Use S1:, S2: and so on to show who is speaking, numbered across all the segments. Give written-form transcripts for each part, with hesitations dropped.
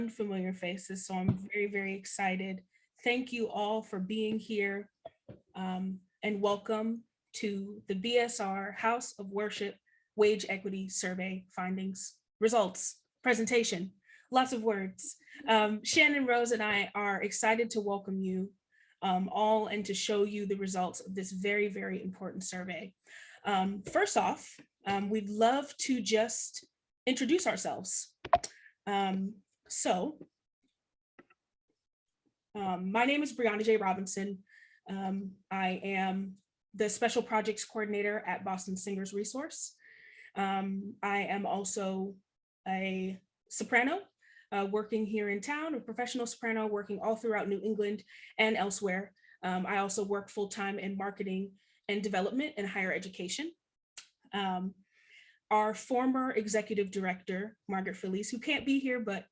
S1: Unfamiliar faces, so I'm very, very excited. Thank you all for being here, and welcome to the BSR House of Worship Wage Equity Survey Findings Results Presentation. Lots of words. Shannon Rose and I are excited to welcome you all and to show you the results of this very, very important survey. First off, we'd love to just introduce ourselves. My name is Brianna J. Robinson. I am the Special Projects Coordinator at Boston Singers Resource. I am also a soprano working here in town, a professional soprano working all throughout New England and elsewhere. I also work full-time in marketing and development in higher education. Our former executive director, Margaret Felice, who can't be here, but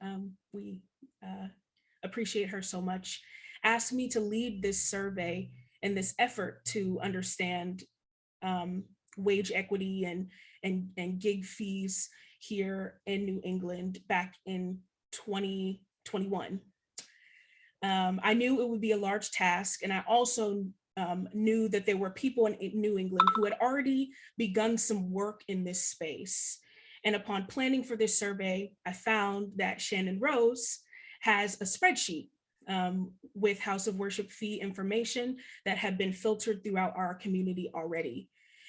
S1: we appreciate her so much, asked me to lead this survey and this effort to understand wage equity and gig fees here in New England back in 2021. I knew it would be a large task, and I also knew that there were people in New England who had already begun some work in this space. And upon planning for this survey, I found that Shannon Rose has a spreadsheet with House of Worship fee information that had been filtered throughout our community already.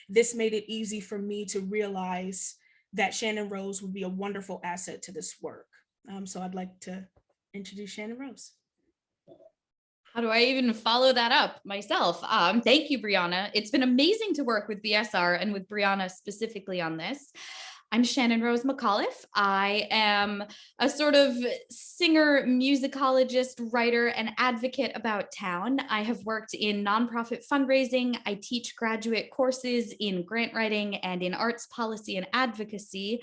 S1: This made it easy for me to realize that Shannon Rose would be a wonderful asset to this work. So I'd like to introduce Shannon Rose.
S2: How do I even follow that up myself? Thank you, Brianna. It's been amazing to work with BSR and with Brianna specifically on this. I'm Shannon Rose McAuliffe. I am a sort of singer, musicologist, writer, and advocate about town. I have worked in nonprofit fundraising. I teach graduate courses in grant writing and in arts policy and advocacy,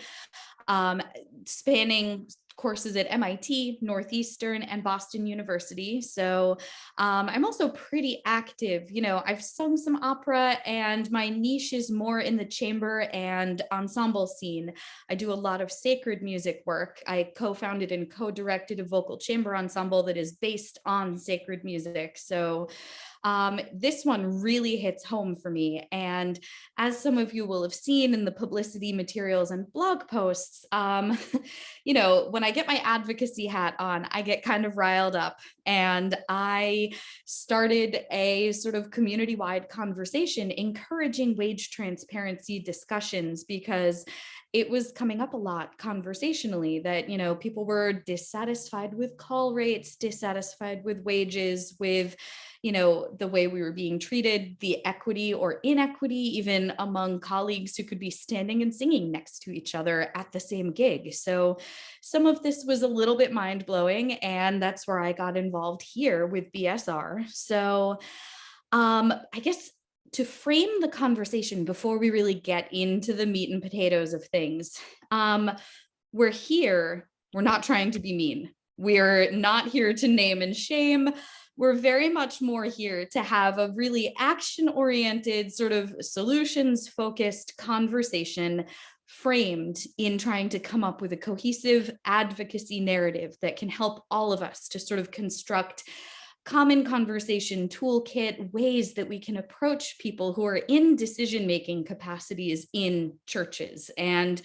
S2: spanning courses at MIT, Northeastern, and Boston University. So I'm also pretty active. You know, I've sung some opera, and my niche is more in the chamber and ensemble scene. I do a lot of sacred music work. I co-founded and co-directed a vocal chamber ensemble that is based on sacred music. So this one really hits home for me. And as some of you will have seen in the publicity materials and blog posts, you know, when I get my advocacy hat on, I get kind of riled up. And I started a sort of community-wide conversation encouraging wage transparency discussions, because it was coming up a lot conversationally that, you know, people were dissatisfied with call rates, dissatisfied with wages, with, you know, the way we were being treated, the equity or inequity, even among colleagues who could be standing and singing next to each other at the same gig. So some of this was a little bit mind-blowing, and that's where I got involved here with BSR. So I guess to frame the conversation before we really get into the meat and potatoes of things, we're here, we're not trying to be mean. We're not here to name and shame. We're very much more here to have a really action-oriented, sort of solutions-focused conversation framed in trying to come up with a cohesive advocacy narrative that can help all of us to sort of construct common conversation toolkit, ways that we can approach people who are in decision-making capacities in churches. And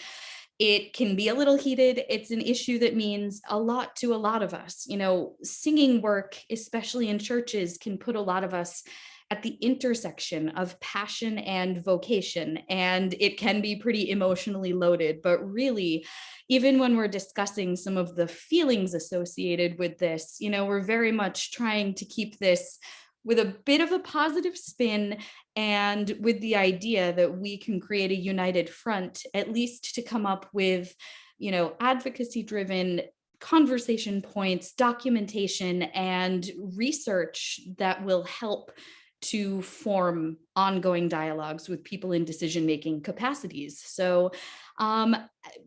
S2: it can be a little heated. It's an issue that means a lot to a lot of us. You know, singing work, especially in churches, can put a lot of us at the intersection of passion and vocation, and it can be pretty emotionally loaded. But really, even when we're discussing some of the feelings associated with this, you know, we're very much trying to keep this with a bit of a positive spin, and with the idea that we can create a united front, at least to come up with, you know, advocacy-driven conversation points, documentation, and research that will help to form ongoing dialogues with people in decision-making capacities. So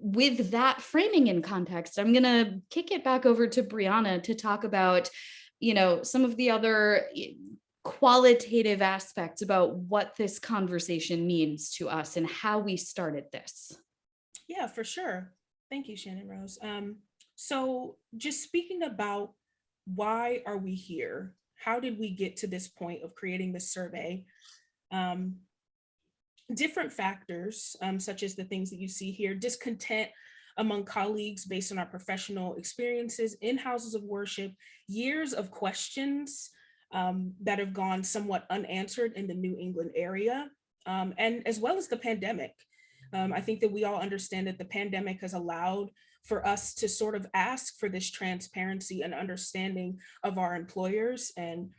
S2: with that framing in context, I'm gonna kick it back over to Brianna to talk about, you know, some of the other qualitative aspects about what this conversation means to us and how we started this.
S1: Yeah, for sure. Thank you, Shannon Rose. So just speaking about why are we here? How did we get to this point of creating this survey? Um, Different factors, such as the things that you see here, discontent among colleagues based on our professional experiences in houses of worship, years of questions that have gone somewhat unanswered in the New England area, and as well as the pandemic. I think that we all understand that the pandemic has allowed for us to sort of ask for this transparency and understanding of our employers and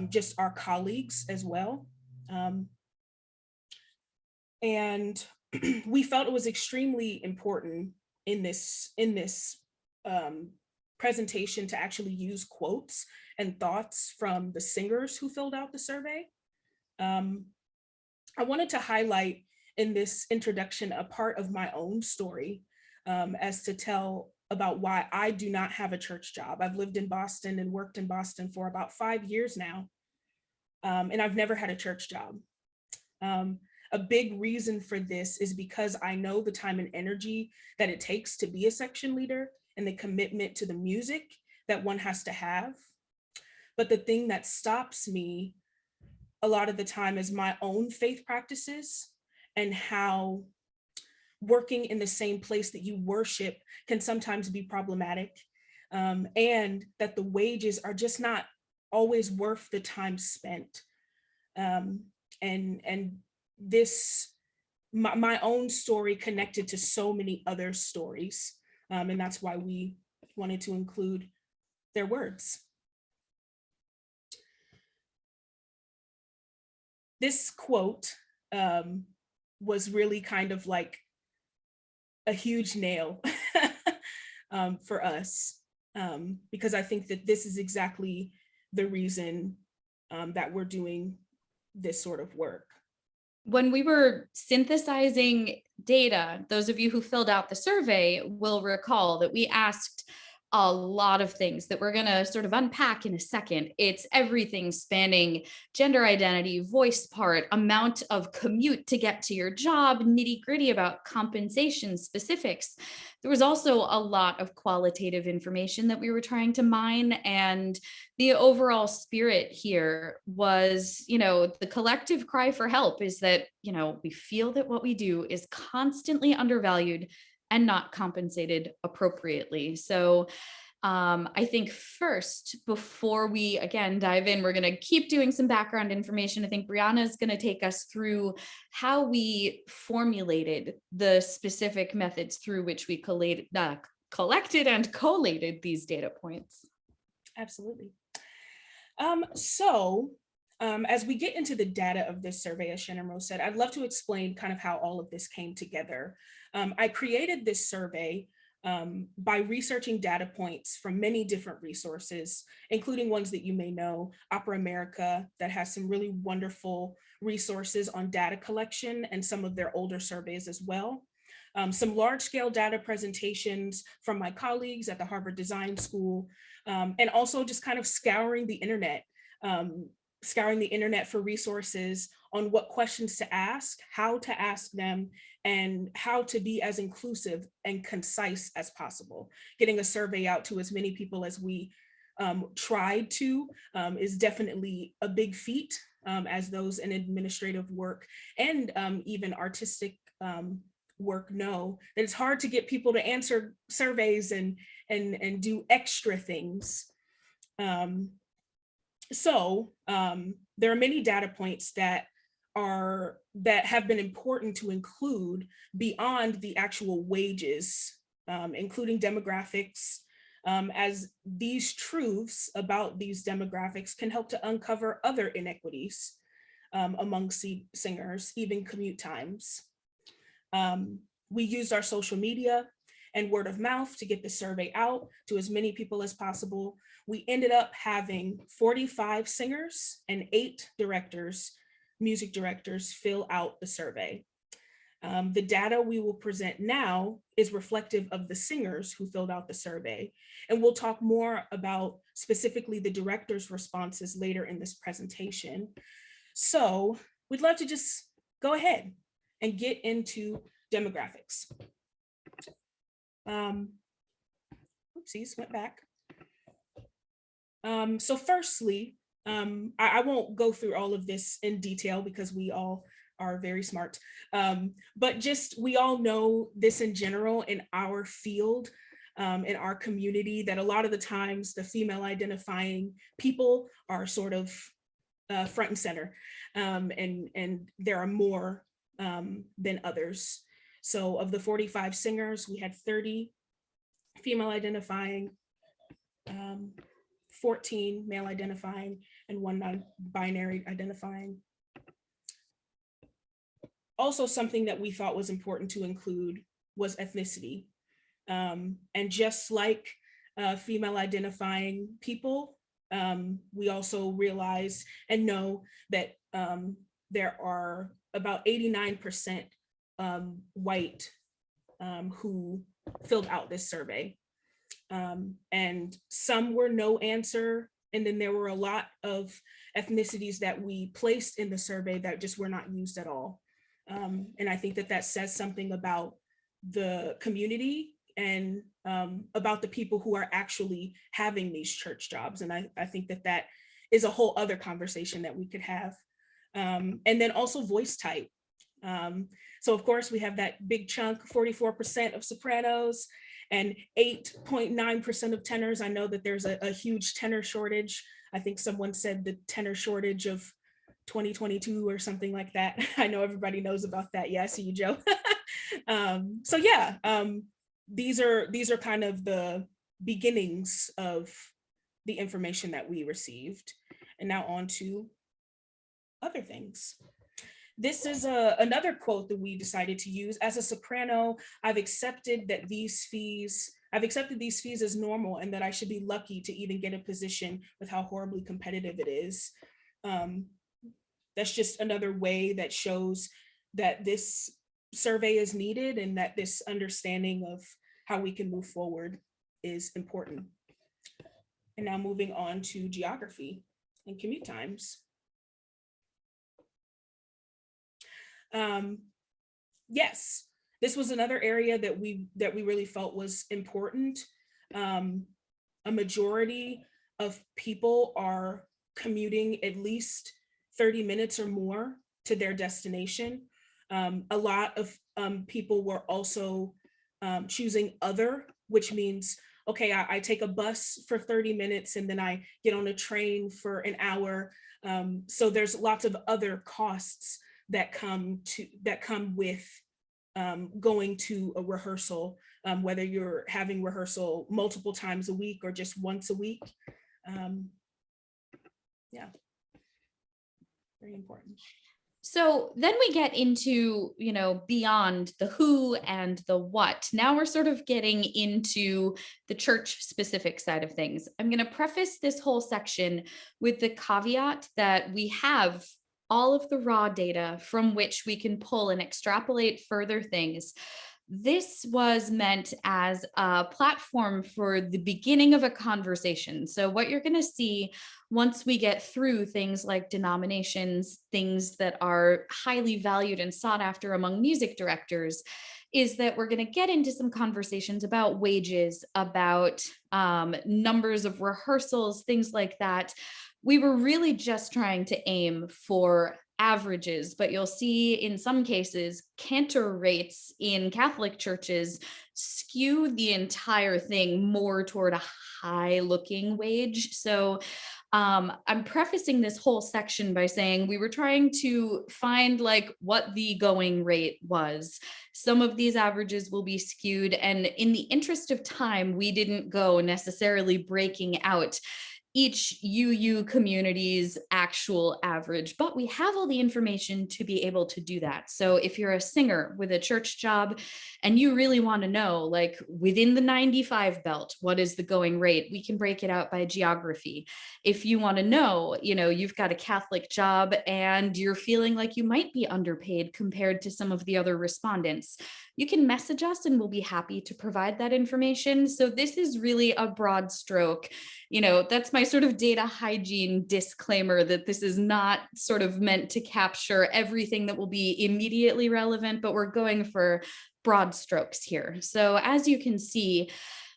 S1: just our colleagues as well. Um, and we felt it was extremely important in this um, presentation to actually use quotes and thoughts from the singers who filled out the survey. Um, I wanted to highlight in this introduction a part of my own story, as to tell about why I do not have a church job. I've lived in Boston and worked in Boston for about 5 years now, and I've never had a church job. Um, a big reason for this is because I know the time and energy that it takes to be a section leader and the commitment to the music that one has to have. But the thing that stops me a lot of the time is my own faith practices and how working in the same place that you worship can sometimes be problematic, and that the wages are just not always worth the time spent. Um, and this my own story connected to so many other stories, and that's why we wanted to include their words. This quote was really kind of like a huge nail for us, because I think that this is exactly the reason that we're doing this sort of work.
S2: When we were synthesizing data, those of you who filled out the survey will recall that we asked a lot of things that we're going to sort of unpack in a second. It's everything spanning gender identity, voice part, amount of commute to get to your job, nitty gritty about compensation specifics. There was also a lot of qualitative information that we were trying to mine. And the overall spirit here was, the collective cry for help is that, we feel that what we do is constantly undervalued and not compensated appropriately. So I think first, before we again dive in, we're going to keep doing some background information. I think Brianna is going to take us through how we formulated the specific methods through which we collected and collated these data points.
S1: Absolutely. As we get into the data of this survey, as Shannon Rose said, I'd love to explain kind of how all of this came together. I created this survey by researching data points from many different resources, including ones that you may know, Opera America, that has some really wonderful resources on data collection and some of their older surveys as well. Some large scale data presentations from my colleagues at the Harvard Design School, and also just kind of scouring the internet for resources on what questions to ask, how to ask them, and how to be as inclusive and concise as possible. Getting a survey out to as many people as we tried to is definitely a big feat, as those in administrative work and even artistic work know that it's hard to get people to answer surveys and do extra things. There are many data points that have been important to include beyond the actual wages, including demographics, as these truths about these demographics can help to uncover other inequities among singers, even commute times. We used our social media and word of mouth to get the survey out to as many people as possible. We ended up having 45 singers and 8 music directors fill out the survey. The data we will present now is reflective of the singers who filled out the survey. And we'll talk more about specifically the director's responses later in this presentation. So we'd love to just go ahead and get into demographics. Whoopsies, went back. So firstly, I won't go through all of this in detail because we all are very smart. But just, we all know this in general in our field, in our community, that a lot of the times the female identifying people are sort of front and center, and there are more than others. So of the 45 singers, we had 30 female identifying, 14 male identifying, and 1 non-binary identifying. Also, something that we thought was important to include was ethnicity. And just like female identifying people, we also realize and know that there are about 89% white who filled out this survey. And some were no answer. And then there were a lot of ethnicities that we placed in the survey that just were not used at all. And I think that that says something about the community and about the people who are actually having these church jobs. And I think that that is a whole other conversation that we could have. And then also voice type. So of course we have that big chunk, 44% of sopranos and 8.9% of tenors. I know that there's a huge tenor shortage. I think someone said the tenor shortage of 2022 or something like that. I know everybody knows about that. Yeah, I see you, Joe. So yeah, these are kind of the beginnings of the information that we received. And now on to other things. This is another quote that we decided to use. As a soprano, I've accepted these fees as normal, and that I should be lucky to even get a position with how horribly competitive it is. That's just another way that shows that this survey is needed and that this understanding of how we can move forward is important. And now moving on to geography and commute times. Yes, this was another area that we really felt was important. A majority of people are commuting at least 30 minutes or more to their destination. A lot of people were also choosing other, which means, okay, I take a bus for 30 minutes and then I get on a train for an hour. So there's lots of other costs that come with going to a rehearsal, whether you're having rehearsal multiple times a week or just once a week. Yeah, very important.
S2: So then we get into, beyond the who and the what. Now we're sort of getting into the church specific side of things. I'm going to preface this whole section with the caveat that we have all of the raw data from which we can pull and extrapolate further things. This was meant as a platform for the beginning of a conversation. So what you're going to see once we get through things like denominations, things that are highly valued and sought after among music directors, is that we're going to get into some conversations about wages, about numbers of rehearsals, things like that. We were really just trying to aim for averages, but you'll see in some cases, cantor rates in Catholic churches skew the entire thing more toward a high looking wage. So I'm prefacing this whole section by saying we were trying to find what the going rate was. Some of these averages will be skewed, and in the interest of time, we didn't go necessarily breaking out each UU community's actual average, but we have all the information to be able to do that. So if you're a singer with a church job and you really want to know, within the 95 belt, what is the going rate, we can break it out by geography. If you want to know, you've got a Catholic job and you're feeling like you might be underpaid compared to some of the other respondents, you can message us and we'll be happy to provide that information. So this is really a broad stroke. That's my sort of data hygiene disclaimer, that this is not sort of meant to capture everything that will be immediately relevant, but we're going for broad strokes here. So as you can see,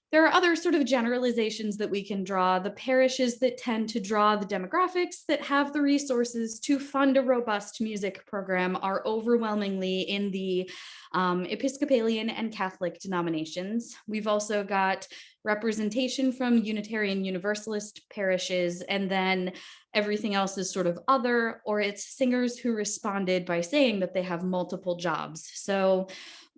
S2: There are other sort of generalizations that we can draw. The parishes that tend to draw the demographics that have the resources to fund a robust music program are overwhelmingly in the Episcopalian and Catholic denominations. We've also got representation from Unitarian Universalist parishes, and then everything else is sort of other, or it's singers who responded by saying that they have multiple jobs. So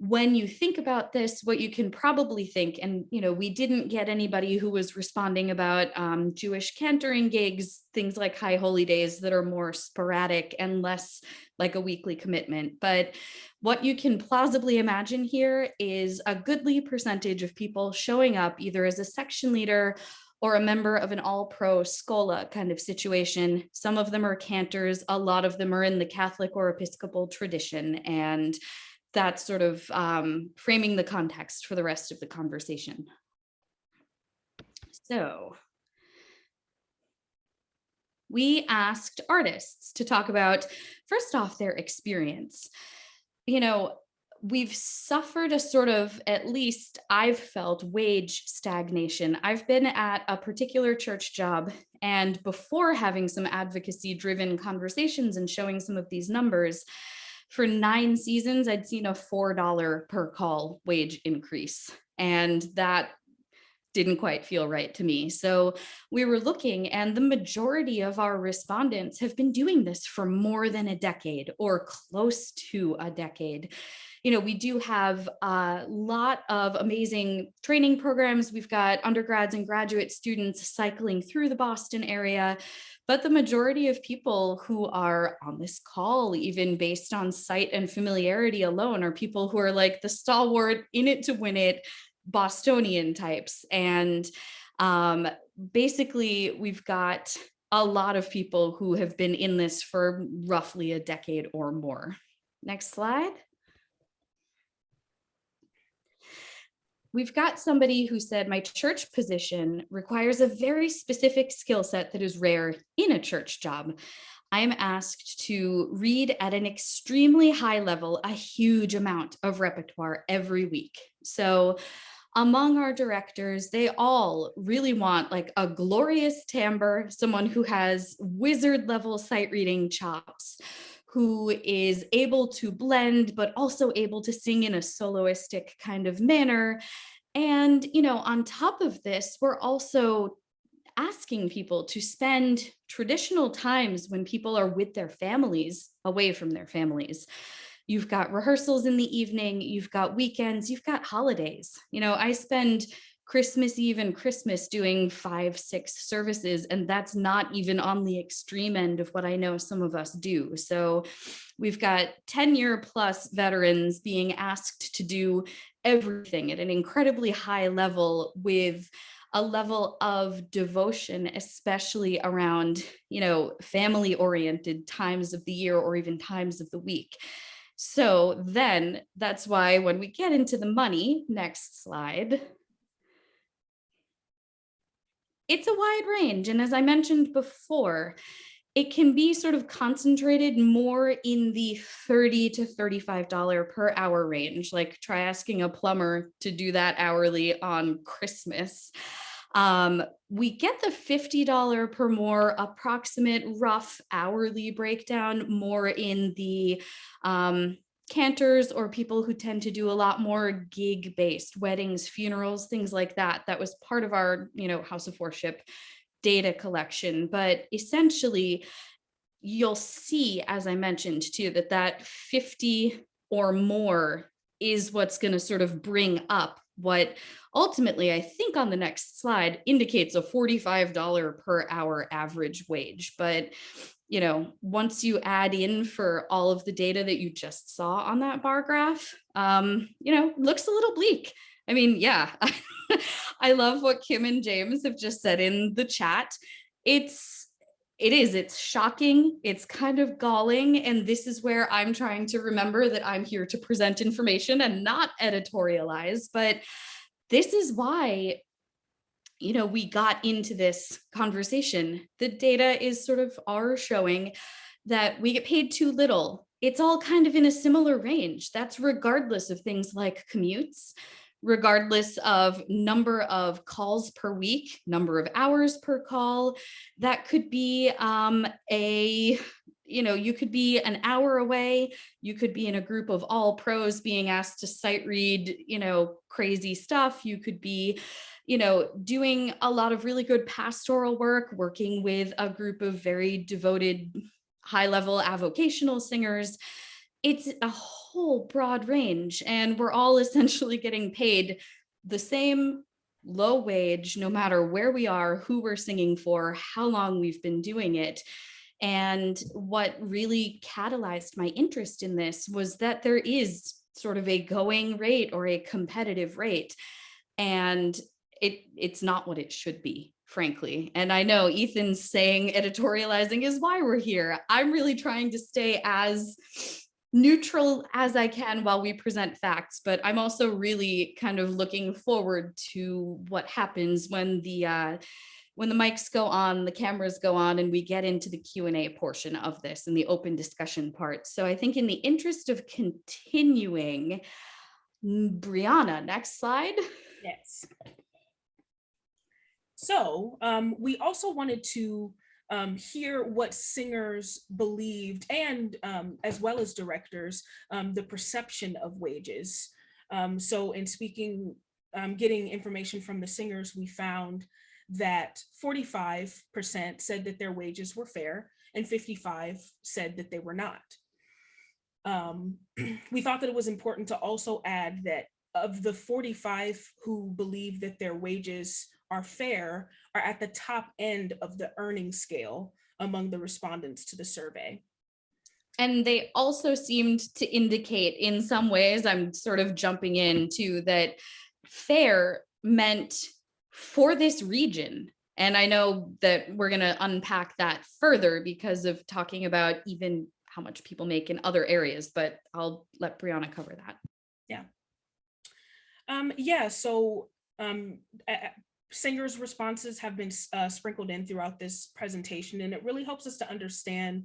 S2: when you think about this, what you can probably think, and we didn't get anybody who was responding about Jewish cantoring gigs, things like High Holy Days that are more sporadic and less like a weekly commitment. But what you can plausibly imagine here is a goodly percentage of people showing up either as a section leader or a member of an all-pro schola kind of situation. Some of them are cantors, a lot of them are in the Catholic or Episcopal tradition, and that's sort of framing the context for the rest of the conversation. So we asked artists to talk about, first off, their experience. We've suffered a sort of, at least I've felt, wage stagnation. I've been at a particular church job, and before having some advocacy-driven conversations and showing some of these numbers, for 9 seasons, I'd seen a $4 per call wage increase, and that didn't quite feel right to me. So we were looking, and the majority of our respondents have been doing this for more than a decade or close to a decade. We do have a lot of amazing training programs. We've got undergrads and graduate students cycling through the Boston area, but the majority of people who are on this call, even based on sight and familiarity alone, are people who are like the stalwart, in it to win it, Bostonian types. And basically, we've got a lot of people who have been in this for roughly a decade or more. Next slide. We've got somebody who said, my church position requires a very specific skill set that is rare in a church job. I am asked to read at an extremely high level, a huge amount of repertoire every week. So among our directors, they all really want like a glorious timbre, someone who has wizard level sight reading chops, who is able to blend, but also able to sing in a soloistic kind of manner. And, on top of this, we're also asking people to spend traditional times when people are with their families away from their families. You've got rehearsals in the evening, you've got weekends, you've got holidays. I spend Christmas Eve and Christmas doing 5-6 services, and that's not even on the extreme end of what I know some of us do. So we've got 10-year plus veterans being asked to do everything at an incredibly high level with a level of devotion, especially around, family oriented times of the year or even times of the week. So then that's why when we get into the money, next slide, it's a wide range. And as I mentioned before, it can be sort of concentrated more in the $30 to $35 per hour range. Like try asking a plumber to do that hourly on Christmas. We get the $50 per more approximate rough hourly breakdown more in the cantors or people who tend to do a lot more gig-based weddings, funerals, things like that. That was part of our, House of Worship data collection. But essentially, you'll see, as I mentioned too, that 50 or more is what's going to sort of bring up what ultimately, I think on the next slide, indicates a $45 per hour average wage. But once you add in for all of the data that you just saw on that bar graph, looks a little bleak. I mean, yeah, I love what Kim and James have just said in the chat. It's shocking. It's kind of galling. And this is where I'm trying to remember that I'm here to present information and not editorialize. But this is why we got into this conversation. The data is sort of are showing that we get paid too little. It's all kind of in a similar range. That's regardless of things like commutes, regardless of number of calls per week, number of hours per call. That could be you could be an hour away, you could be in a group of all pros being asked to sight read, crazy stuff. You could be, doing a lot of really good pastoral work, working with a group of very devoted, high level avocational singers. It's a whole broad range, and we're all essentially getting paid the same low wage, no matter where we are, who we're singing for, how long we've been doing it. And what really catalyzed my interest in this was that there is sort of a going rate or a competitive rate. And it's not what it should be, frankly. And I know Ethan's saying editorializing is why we're here. I'm really trying to stay as neutral as I can while we present facts, but I'm also really kind of looking forward to what happens when the mics go on, the cameras go on, and we get into the Q&A portion of this and the open discussion part. So I think in the interest of continuing, Brianna, next slide.
S1: Yes. So we also wanted to hear what singers believed, and as well as directors, the perception of wages. So in speaking, getting information from the singers, we found that 45% said that their wages were fair and 55% said that they were not. We thought that it was important to also add that of the 45 who believe that their wages are fair are at the top end of the earning scale among the respondents to the survey.
S2: And they also seemed to indicate in some ways, I'm sort of jumping into that fair meant for this region. And I know that we're going to unpack that further because of talking about even how much people make in other areas, but I'll let Brianna cover that.
S1: Singers' responses have been sprinkled in throughout this presentation, and it really helps us to understand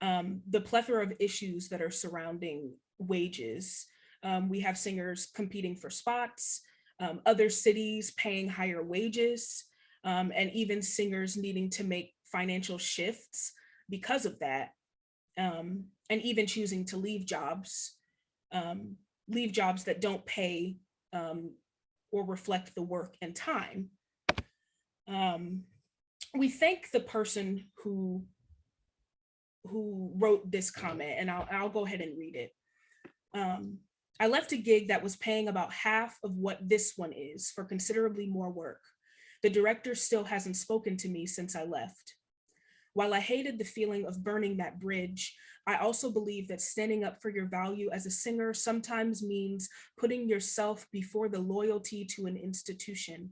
S1: the plethora of issues that are surrounding wages. We have singers competing for spots, other cities paying higher wages, and even singers needing to make financial shifts because of that, and even choosing to leave jobs that don't pay or reflect the work and time. We thank the person who wrote this comment, and I'll go ahead and read it. I left a gig that was paying about half of what this one is for considerably more work. The director still hasn't spoken to me since I left. While I hated the feeling of burning that bridge, I also believe that standing up for your value as a singer sometimes means putting yourself before the loyalty to an institution.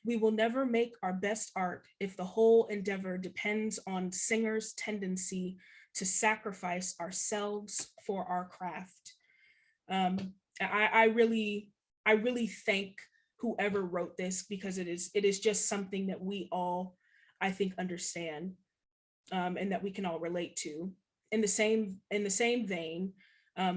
S1: We will never make our best art if the whole endeavor depends on singers' tendency to sacrifice ourselves for our craft. I really thank whoever wrote this, because it is just something that we all, I think, understand, and that we can all relate to. In the same vein,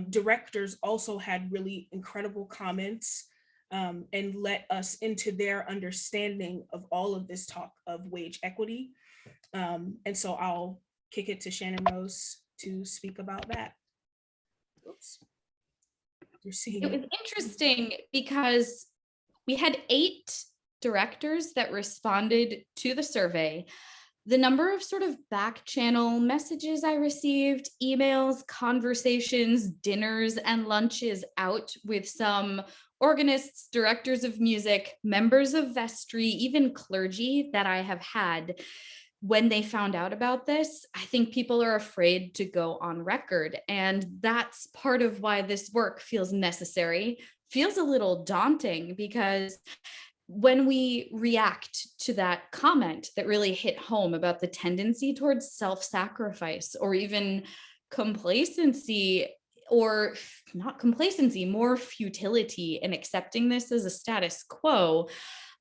S1: directors also had really incredible comments, and let us into their understanding of all of this talk of wage equity. And so I'll kick it to Shannon Rose to speak about that. Oops. You're seeing
S2: it was interesting because we had 8 directors that responded to the survey. The number of sort of back channel messages I received, emails, conversations, dinners, and lunches out with some organists, directors of music, members of vestry, even clergy that I have had, when they found out about this, I think people are afraid to go on record. And that's part of why this work feels necessary, feels a little daunting, because when we react to that comment that really hit home about the tendency towards self-sacrifice or even complacency, or not complacency, more futility in accepting this as a status quo,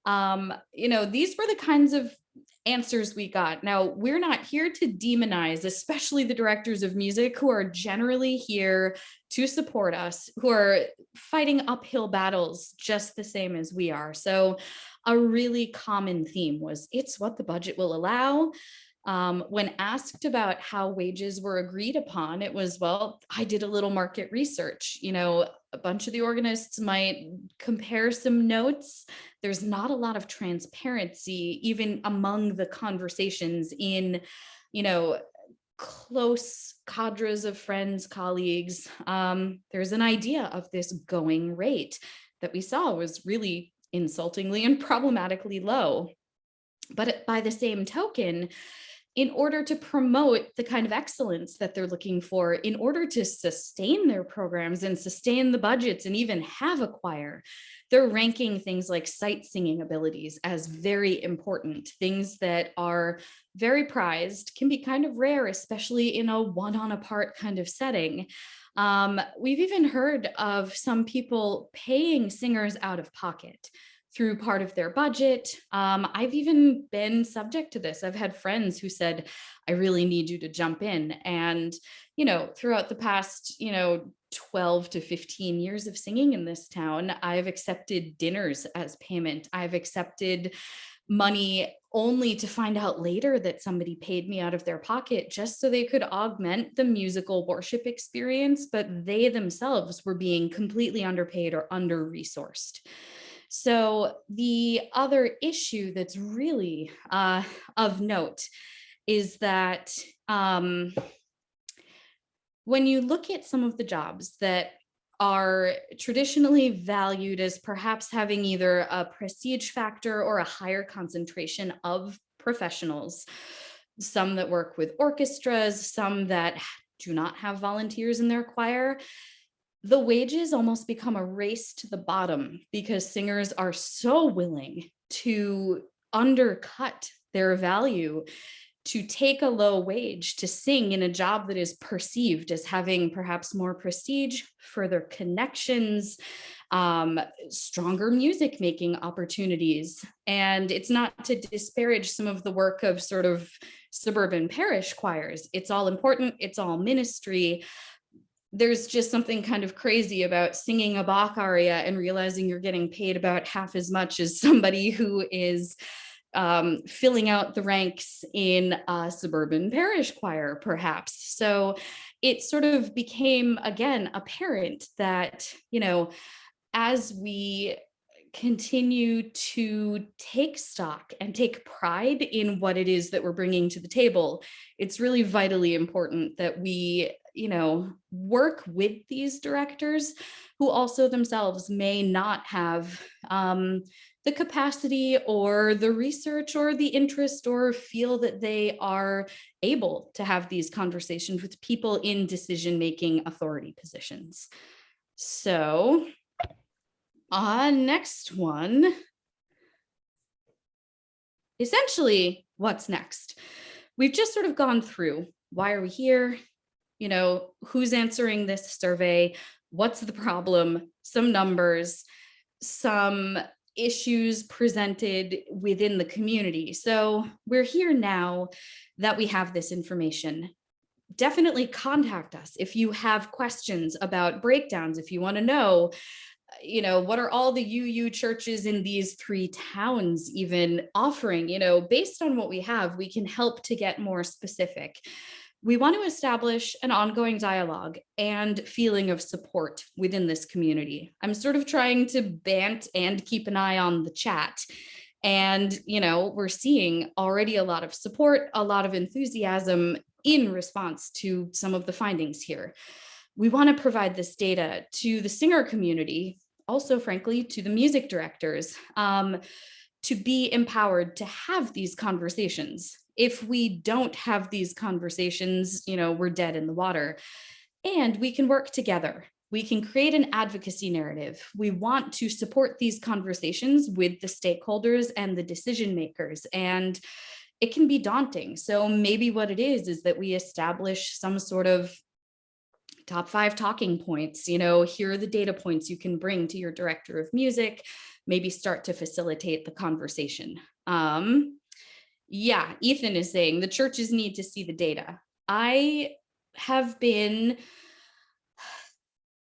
S2: these were the kinds of answers we got. Now, we're not here to demonize, especially the directors of music who are generally here to support us, who are fighting uphill battles just the same as we are. So a really common theme was it's what the budget will allow. When asked about how wages were agreed upon, it was, well, I did a little market research. A bunch of the organists might compare some notes. There's not a lot of transparency, even among the conversations in, close cadres of friends, colleagues. There's an idea of this going rate that we saw was really insultingly and problematically low. But by the same token, in order to promote the kind of excellence that they're looking for, in order to sustain their programs and sustain the budgets and even have a choir, they're ranking things like sight singing abilities as very important, things that are very prized, can be kind of rare, especially in a one-on-a-part kind of setting. We've even heard of some people paying singers out of pocket through part of their budget. I've even been subject to this. I've had friends who said, I really need you to jump in. And, throughout the past, 12 to 15 years of singing in this town, I've accepted dinners as payment. I've accepted money only to find out later that somebody paid me out of their pocket just so they could augment the musical worship experience, but they themselves were being completely underpaid or under-resourced. So the other issue that's really of note is that when you look at some of the jobs that are traditionally valued as perhaps having either a prestige factor or a higher concentration of professionals, some that work with orchestras, some that do not have volunteers in their choir, the wages almost become a race to the bottom because singers are so willing to undercut their value, to take a low wage, to sing in a job that is perceived as having perhaps more prestige, further connections, stronger music making opportunities. And it's not to disparage some of the work of sort of suburban parish choirs. It's all important, it's all ministry. There's just something kind of crazy about singing a Bach aria and realizing you're getting paid about half as much as somebody who is filling out the ranks in a suburban parish choir, perhaps. So it sort of became, again, apparent that, as we continue to take stock and take pride in what it is that we're bringing to the table, it's really vitally important that we work with these directors who also themselves may not have the capacity or the research or the interest or feel that they are able to have these conversations with people in decision-making authority positions. So, next one. Essentially, what's next? We've just sort of gone through, why are we here? Who's answering this survey? What's the problem? Some numbers, some issues presented within the community. So we're here now that we have this information. Definitely contact us if you have questions about breakdowns, if you want to know, what are all the UU churches in these 3 towns even offering? Based on what we have, we can help to get more specific. We want to establish an ongoing dialogue and feeling of support within this community. I'm sort of trying to bant and keep an eye on the chat. And, we're seeing already a lot of support, a lot of enthusiasm in response to some of the findings here. We want to provide this data to the singer community, also, frankly, to the music directors, to be empowered to have these conversations. If we don't have these conversations, we're dead in the water. And we can work together. We can create an advocacy narrative. We want to support these conversations with the stakeholders and the decision makers. And it can be daunting. So maybe what it is that we establish some sort of top 5 talking points. Here are the data points you can bring to your director of music, maybe start to facilitate the conversation. Yeah, Ethan is saying the churches need to see the data. I have been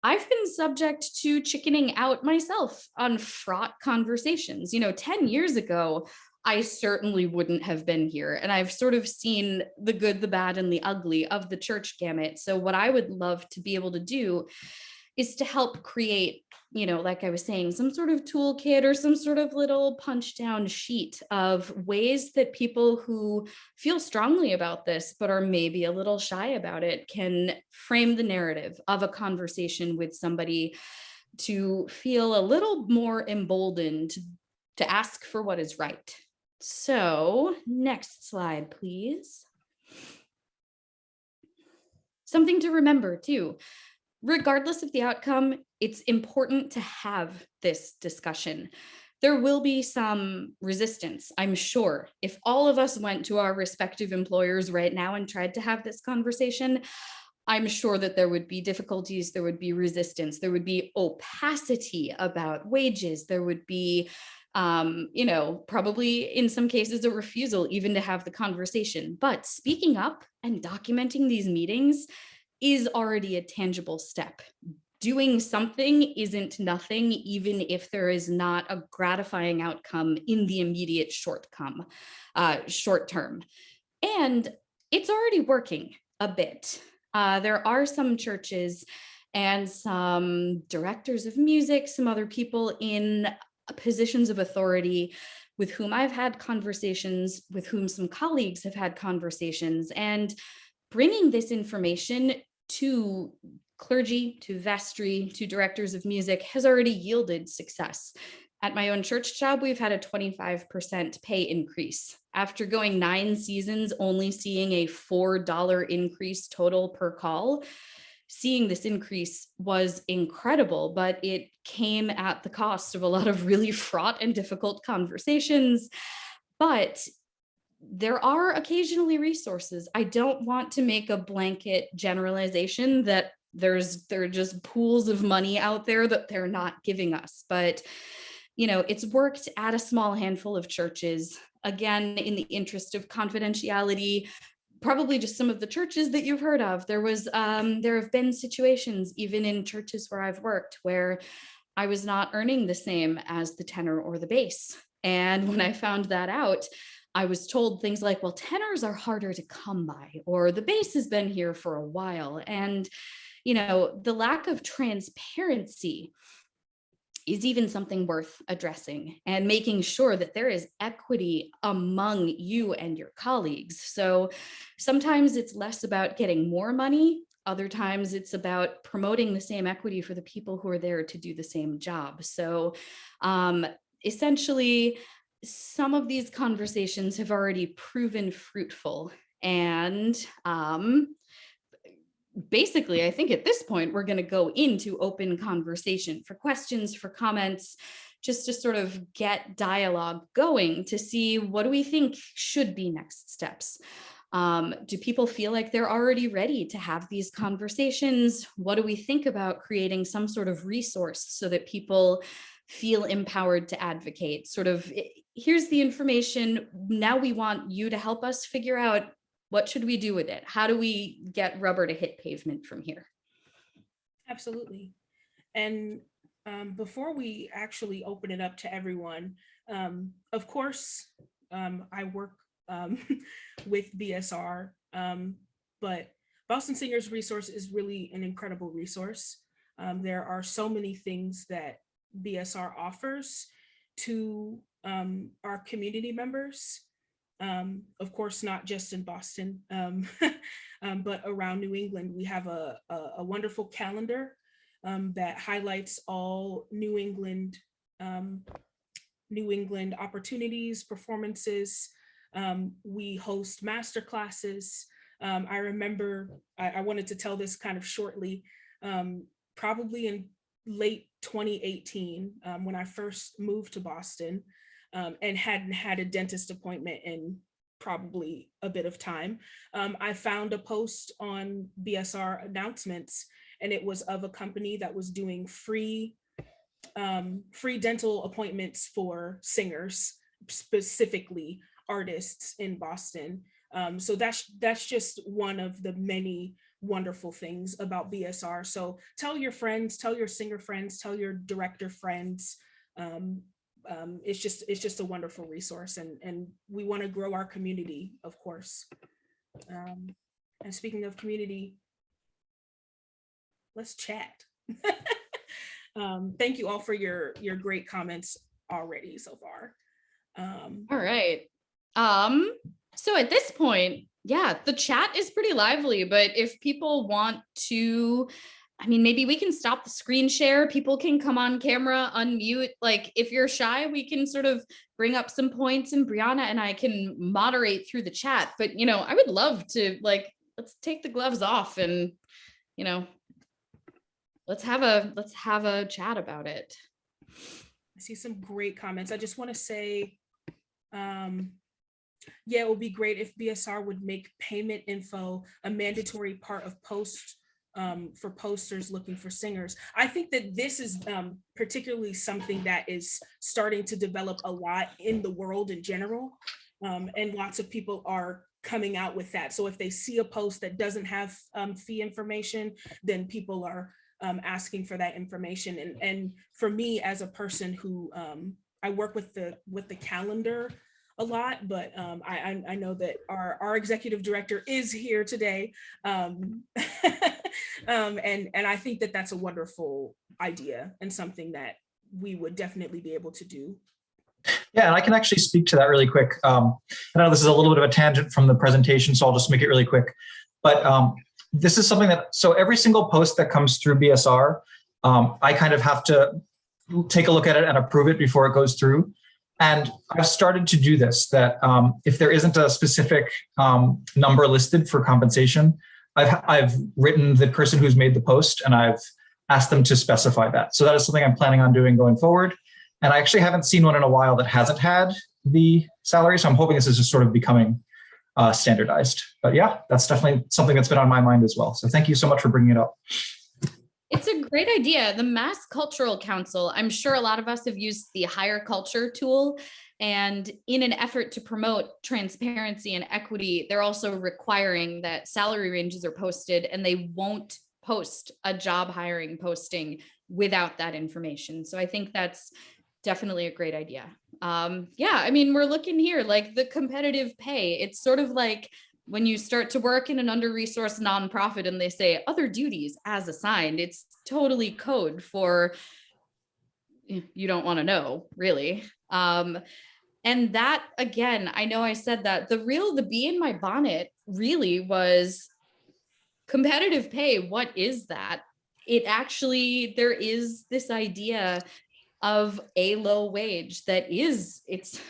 S2: I've been subject to chickening out myself on fraught conversations. 10 years ago, I certainly wouldn't have been here. And I've sort of seen the good, the bad, and the ugly of the church gamut. So, what I would love to be able to do is to help create, like I was saying, some sort of toolkit or some sort of little punch down sheet of ways that people who feel strongly about this, but are maybe a little shy about it, can frame the narrative of a conversation with somebody to feel a little more emboldened to ask for what is right. So, next slide, please. Something to remember too, regardless of the outcome, it's important to have this discussion. There will be some resistance, I'm sure. If all of us went to our respective employers right now and tried to have this conversation, I'm sure that there would be difficulties, there would be resistance, there would be opacity about wages, there would be probably in some cases a refusal even to have the conversation. But speaking up and documenting these meetings is already a tangible step. Doing something isn't nothing, even if there is not a gratifying outcome in the immediate short term. And it's already working a bit. There are some churches and some directors of music, some other people in positions of authority with whom I've had conversations, with whom some colleagues have had conversations, and bringing this information to clergy, to vestry, to directors of music has already yielded success. At my own church job, we've had a 25% pay increase. After going 9 seasons, only seeing a $4 increase total per call, seeing this increase was incredible, but it came at the cost of a lot of really fraught and difficult conversations. But there are occasionally resources. I don't want to make a blanket generalization that there are just pools of money out there that they're not giving us. But, it's worked at a small handful of churches, again, in the interest of confidentiality. Probably just some of the churches that you've heard of. There have been situations, even in churches where I've worked, where I was not earning the same as the tenor or the bass. And when I found that out, I was told things like, well, tenors are harder to come by, or the bass has been here for a while. And, the lack of transparency is even something worth addressing, and making sure that there is equity among you and your colleagues. So sometimes it's less about getting more money. Other times it's about promoting the same equity for the people who are there to do the same job. So essentially, some of these conversations have already proven fruitful. And basically, I think at this point, we're going to go into open conversation for questions, for comments, just to sort of get dialogue going to see, what do we think should be next steps? Do people feel like they're already ready to have these conversations? What do we think about creating some sort of resource so that people feel empowered to advocate? Sort of, here's the information. Now we want you to help us figure out, what should we do with it? How do we get rubber to hit pavement from here?
S1: Absolutely. And before we actually open it up to everyone, of course, I work with BSR, but Boston Singers Resource is really an incredible resource. There are so many things that BSR offers to our community members. Of course, not just in Boston, but around New England. We have a wonderful calendar that highlights all New England opportunities, performances. We host master classes. I remember I wanted to tell this kind of shortly, probably in late 2018, when I first moved to Boston, and hadn't had a dentist appointment in probably a bit of time. I found a post on BSR announcements, and it was of a company that was doing free dental appointments for singers, specifically artists in Boston. So that's just one of the many wonderful things about BSR. So tell your friends, tell your singer friends, tell your director friends. It's just a wonderful resource, and we want to grow our community, of course. And speaking of community, let's chat. Thank you all for your great comments already so far.
S2: All right. So at this point, yeah, the chat is pretty lively, but if people want to, I mean, maybe we can stop the screen share. People can come on camera, unmute. Like if you're shy, we can sort of bring up some points and Brianna and I can moderate through the chat. But, you know, I would love to, like, let's take the gloves off and, you know, let's have a chat about it.
S1: I see some great comments. I just want to say, yeah, it would be great if BSR would make payment info a mandatory part of posts for posters looking for singers. I think that this is particularly something that is starting to develop a lot in the world in general. And lots of people are coming out with that. So if they see a post that doesn't have fee information, then people are asking for that information. And for me, as a person who I work with the calendar a lot, but I know that our executive director is here today, and I think that that's a wonderful idea and something that we would definitely be able to do.
S3: Yeah, and I can actually speak to that really quick. I know this is a little bit of a tangent from the presentation, so I'll just make it really quick. But this is something that, so every single post that comes through BSR, I kind of have to take a look at it and approve it before it goes through. And I've started to do this, that if there isn't a specific number listed for compensation, I've written the person who's made the post and I've asked them to specify that. So that is something I'm planning on doing going forward. And I actually haven't seen one in a while that hasn't had the salary. So I'm hoping this is just sort of becoming standardized. But yeah, that's definitely something that's been on my mind as well. So thank you so much for bringing it up.
S2: It's a great idea. The Mass Cultural Council, I'm sure a lot of us have used the Hire Culture tool. And in an effort to promote transparency and equity, they're also requiring that salary ranges are posted, and they won't post a job hiring posting without that information. So I think that's definitely a great idea. Yeah, I mean, we're looking here, like the competitive pay. It's sort of like when you start to work in an under-resourced nonprofit and they say other duties as assigned, it's totally code for you don't want to know, really. And that, again, I know I said that the bee in my bonnet really was competitive pay. What is that? It actually, there is this idea of a low wage that is, it's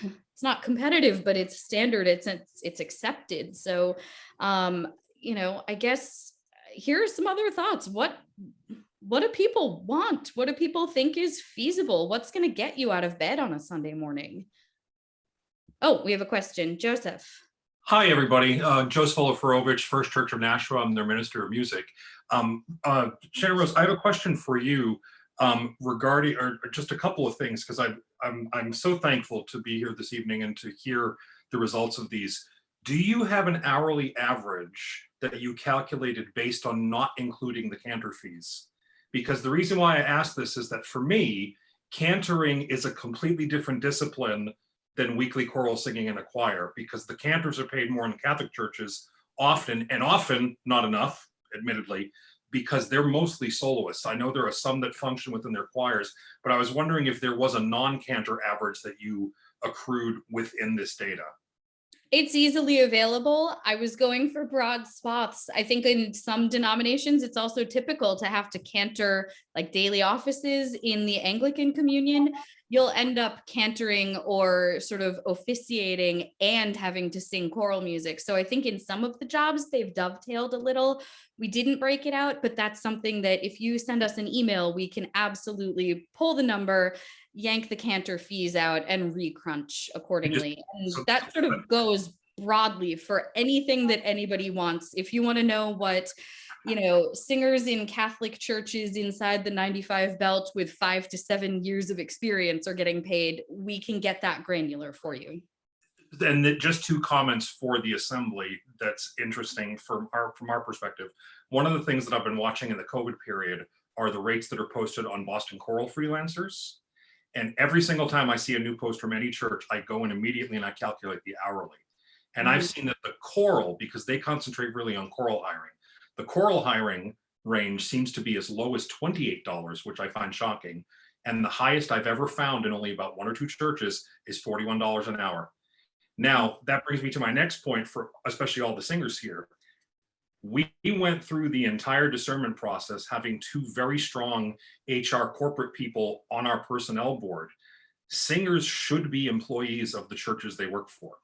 S2: not competitive, but it's standard, it's accepted. So, you know, I guess here are some other thoughts. What do people want? What do people think is feasible? What's going to get you out of bed on a Sunday morning? Oh, we have a question. Joseph.
S4: Hi, everybody. Joseph Oloferovich, First Church of Nashua. I'm their Minister of Music. Shannon Rose, I have a question for you regarding, or just a couple of things, because I'm so thankful to be here this evening and to hear the results of these. Do you have an hourly average that you calculated based on not including the cantor fees? Because the reason why I ask this is that for me, cantoring is a completely different discipline than weekly choral singing in a choir, because the cantors are paid more in Catholic churches often, and often not enough, admittedly, because they're mostly soloists. I know there are some that function within their choirs, but I was wondering if there was a non-cantor average that you accrued within this data.
S2: It's easily available. I was going for broad swaths. I think in some denominations, it's also typical to have to cantor like daily offices. In the Anglican Communion, you'll end up cantoring or sort of officiating and having to sing choral music. So I think in some of the jobs, they've dovetailed a little. We didn't break it out, but that's something that if you send us an email, we can absolutely pull the number, yank the cantor fees out, and recrunch accordingly. And that sort of goes broadly for anything that anybody wants. If you want to know what, you know, singers in Catholic churches inside the 95 belt with 5 to 7 years of experience are getting paid, we can get that granular for you.
S4: just two comments for the assembly that's interesting from our perspective. One of the things that I've been watching in the COVID period are the rates that are posted on Boston Choral freelancers. And every single time I see a new post from any church, I go in immediately and I calculate the hourly. And I've seen that the choral, because they concentrate really on choral hiring, the choral hiring range seems to be as low as $28, which I find shocking. And the highest I've ever found in only about one or two churches is $41 an hour. Now, that brings me to my next point for especially all the singers here. We went through the entire discernment process having two very strong HR corporate people on our personnel board. Singers should be employees of the churches they work for.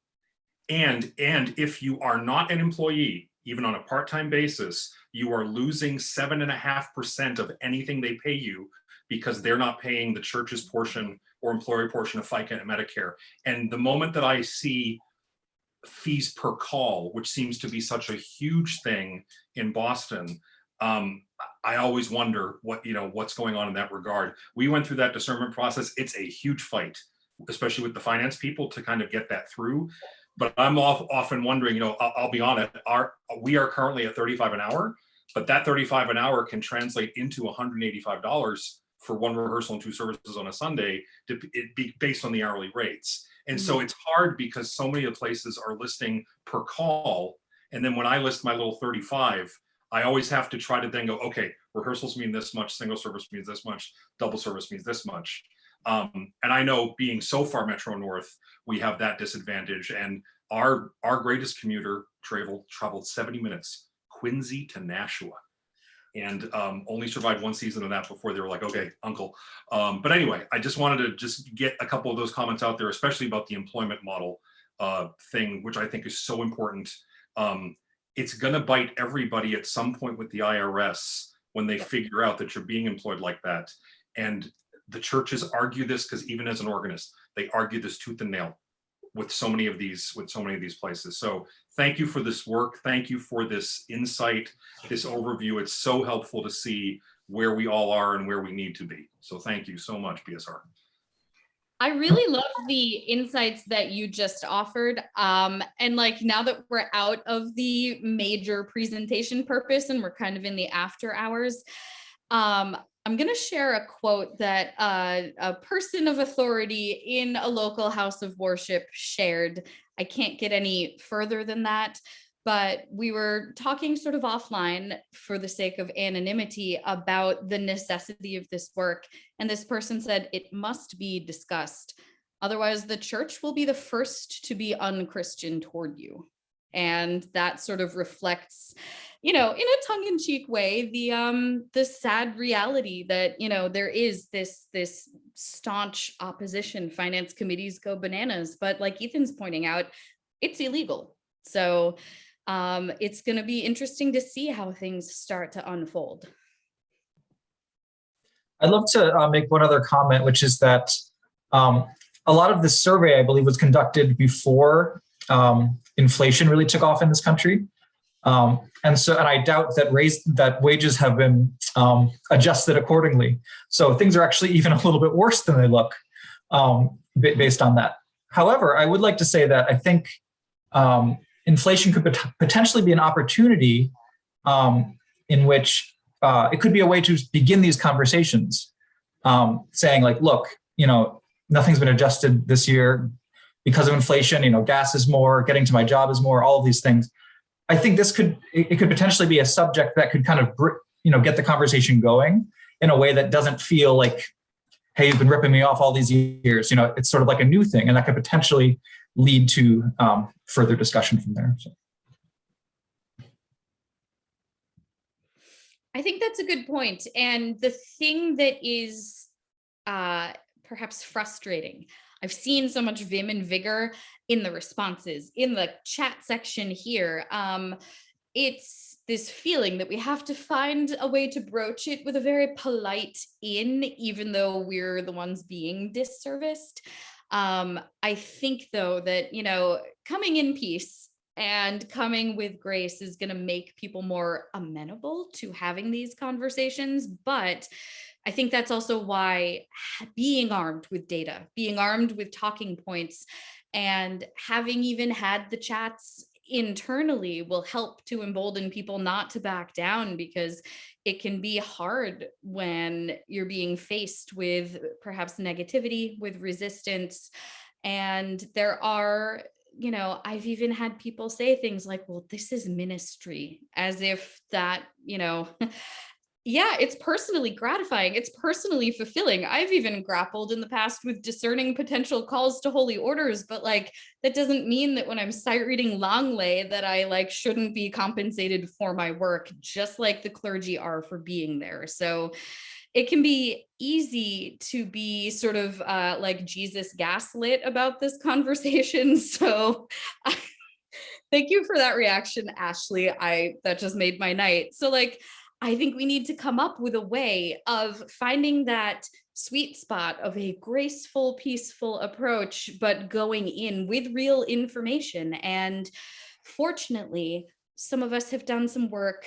S4: And if you are not an employee, even on a part-time basis, you are losing 7.5% of anything they pay you because they're not paying the church's portion or employer portion of FICA and Medicare. And the moment that I see fees per call, which seems to be such a huge thing in Boston, I always wonder what's going on in that regard. We went through that discernment process. It's a huge fight, especially with the finance people, to kind of get that through. But I'm often wondering, I'll be honest, we are currently at $35 an hour, but that $35 an hour can translate into $185 for one rehearsal and two services on a Sunday, to be based on the hourly rates. And so it's hard because so many of the places are listing per call. And then when I list my little 35, I always have to try to then go, okay, rehearsals mean this much, single service means this much, double service means this much. And I know being so far Metro North, we have that disadvantage. And our greatest commuter traveled 70 minutes, Quincy to Nashua. And only survived one season of that before they were like, okay, uncle. But anyway, I just wanted to just get a couple of those comments out there, especially about the employment model thing, which I think is so important. It's gonna bite everybody at some point with the IRS when they figure out that you're being employed like that. And the churches argue this, because even as an organist, they argue this tooth and nail with so many of these places. So thank you for this work. Thank you for this insight, this overview. It's so helpful to see where we all are and where we need to be. So thank you so much, BSR.
S2: I really love the insights that you just offered. And like, now that we're out of the major presentation purpose and we're kind of in the after hours, I'm going to share a quote that a person of authority in a local house of worship shared. I can't get any further than that, but we were talking sort of offline for the sake of anonymity about the necessity of this work. And this person said, it must be discussed. Otherwise, the church will be the first to be unchristian toward you. And that sort of reflects, in a tongue-in-cheek way, the sad reality that, there is this staunch opposition. Finance committees go bananas, but like Ethan's pointing out, it's illegal. So it's going to be interesting to see how things start to unfold.
S3: I'd love to make one other comment, which is that a lot of this survey, I believe, was conducted before inflation really took off in this country. And I doubt that wages have been adjusted accordingly. So things are actually even a little bit worse than they look based on that. However, I would like to say that I think inflation could potentially be an opportunity in which it could be a way to begin these conversations, saying like, look, nothing's been adjusted this year because of inflation, gas is more, getting to my job is more, all of these things. I think it could potentially be a subject that could kind of, get the conversation going in a way that doesn't feel like, hey, you've been ripping me off all these years. It's sort of like a new thing, and that could potentially lead to further discussion from there. So.
S2: I think that's a good point. And the thing that is perhaps frustrating, I've seen so much vim and vigor in the responses, in the chat section here. It's this feeling that we have to find a way to broach it with a very polite even though we're the ones being disserviced. I think, though, that, coming in peace and coming with grace is going to make people more amenable to having these conversations. But I think that's also why being armed with data, being armed with talking points, And having even had the chats internally will help to embolden people not to back down, because it can be hard when you're being faced with perhaps negativity, with resistance. And there are, I've even had people say things like, well, this is ministry, as if that, yeah, it's personally gratifying. It's personally fulfilling. I've even grappled in the past with discerning potential calls to holy orders, but like, that doesn't mean that when I'm sight reading Longley that I like shouldn't be compensated for my work, just like the clergy are for being there. So it can be easy to be sort of like Jesus gaslit about this conversation. So thank you for that reaction, Ashley. That just made my night. So like, I think we need to come up with a way of finding that sweet spot of a graceful, peaceful approach, but going in with real information. And fortunately, some of us have done some work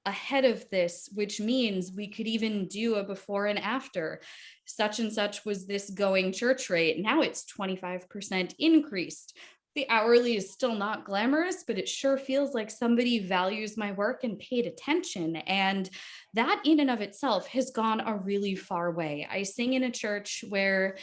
S2: ahead of this, which means we could even do a before and after. Such and such was this going church rate. Now it's 25% increased. The hourly is still not glamorous, but it sure feels like somebody values my work and paid attention. And that in and of itself has gone a really far way. I sing in a church where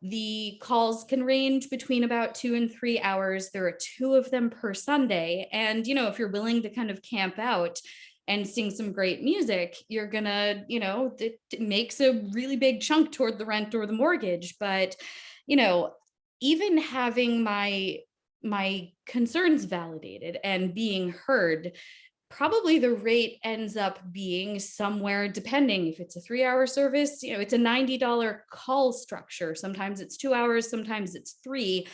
S2: the calls can range between about 2 and 3 hours. There are 2 of them per Sunday. And, if you're willing to kind of camp out and sing some great music, you're gonna, it makes a really big chunk toward the rent or the mortgage. But, even having my concerns validated and being heard, probably the rate ends up being somewhere, depending if it's a 3-hour service, it's a $90 call structure. Sometimes it's 2 hours, sometimes it's 3.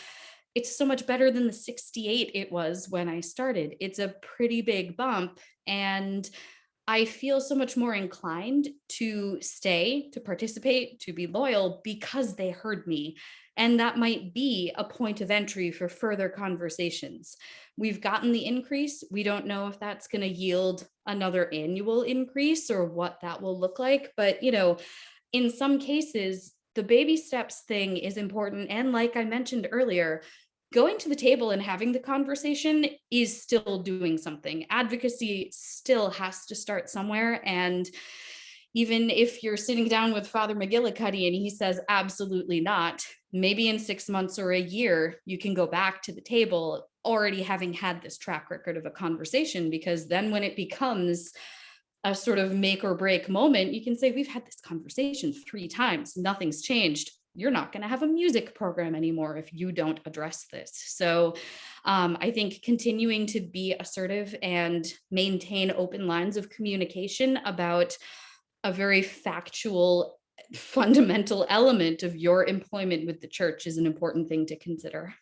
S2: It's so much better than the 68 it was when I started. It's a pretty big bump. And I feel so much more inclined to stay, to participate, to be loyal because they heard me. And that might be a point of entry for further conversations. We've gotten the increase. We don't know if that's going to yield another annual increase or what that will look like. But, in some cases, the baby steps thing is important. And like I mentioned earlier, going to the table and having the conversation is still doing something. Advocacy still has to start somewhere. And even if you're sitting down with Father McGillicuddy and he says, absolutely not, maybe in 6 months or a year, you can go back to the table already having had this track record of a conversation, because then when it becomes a sort of make or break moment, you can say, we've had this conversation 3 times, nothing's changed. You're not going to have a music program anymore if you don't address this. So I think continuing to be assertive and maintain open lines of communication about a very factual, fundamental element of your employment with the church is an important thing to consider.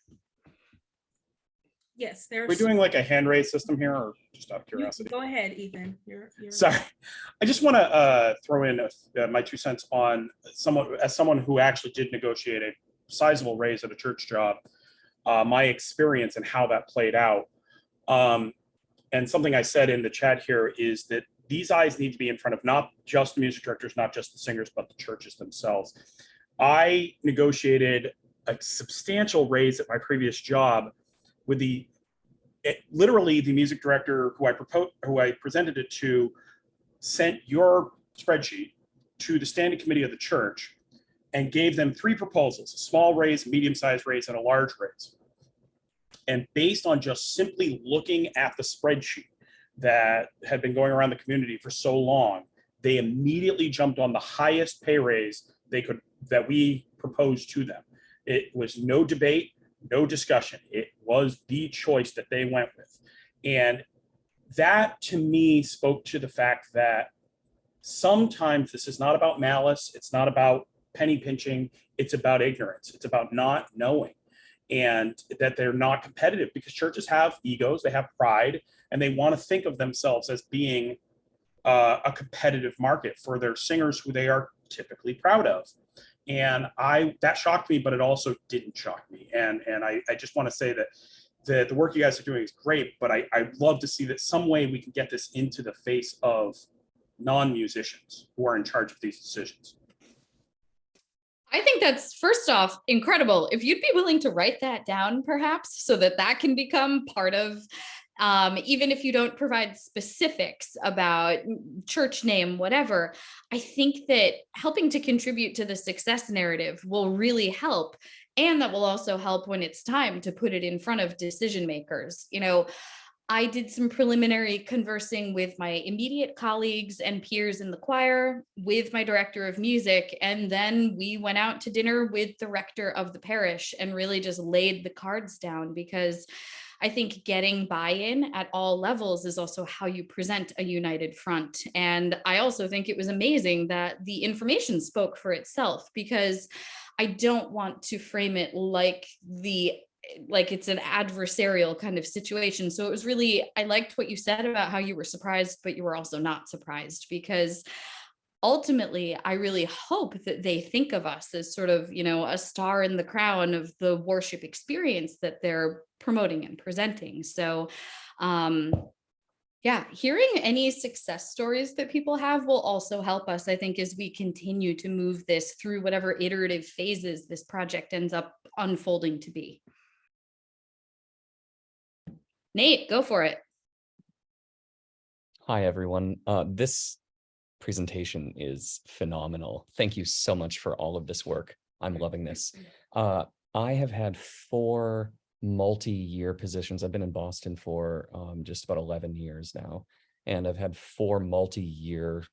S1: Yes,
S5: We're doing like a hand raise system here, or just out of curiosity?
S1: Go ahead, Ethan. You're
S5: Sorry, I just want to throw in my 2 cents on someone who actually did negotiate a sizable raise at a church job, my experience and how that played out. And something I said in the chat here is that these eyes need to be in front of not just the music directors, not just the singers, but the churches themselves. I negotiated a substantial raise at my previous job with literally the music director who I presented it to sent your spreadsheet to the standing committee of the church and gave them 3 proposals: a small raise, a medium-sized raise, and a large raise. And based on just simply looking at the spreadsheet that had been going around the community for so long, they immediately jumped on the highest pay raise that we proposed to them. It was no debate, no discussion. It was the choice that they went with. And that to me spoke to the fact that sometimes this is not about malice. It's not about penny pinching. It's about ignorance. It's about not knowing, and that they're not competitive, because churches have egos, they have pride, and they want to think of themselves as being a competitive market for their singers who they are typically proud of. And that shocked me, but it also didn't shock me. And I just want to say that the work you guys are doing is great, but I'd love to see that some way we can get this into the face of non-musicians who are in charge of these decisions.
S2: I think that's, first off, incredible. If you'd be willing to write that down, perhaps, so that that can become part of, even if you don't provide specifics about church name, whatever, I think that helping to contribute to the success narrative will really help. And that will also help when it's time to put it in front of decision makers. I did some preliminary conversing with my immediate colleagues and peers in the choir, with my director of music, and then we went out to dinner with the rector of the parish and really just laid the cards down, because I think getting buy-in at all levels is also how you present a united front. And I also think it was amazing that the information spoke for itself, because I don't want to frame it like it's an adversarial kind of situation. So it was really, I liked what you said about how you were surprised, but you were also not surprised, because ultimately, I really hope that they think of us as sort of, a star in the crown of the worship experience that they're promoting and presenting. So, yeah, hearing any success stories that people have will also help us, I think, as we continue to move this through whatever iterative phases this project ends up unfolding to be. Nate, go for it.
S6: Hi, everyone. This presentation is phenomenal. Thank you so much for all of this work. I'm loving this. I have had 4 multi-year positions. I've been in Boston for just about 11 years now, and I've had 4 multi-year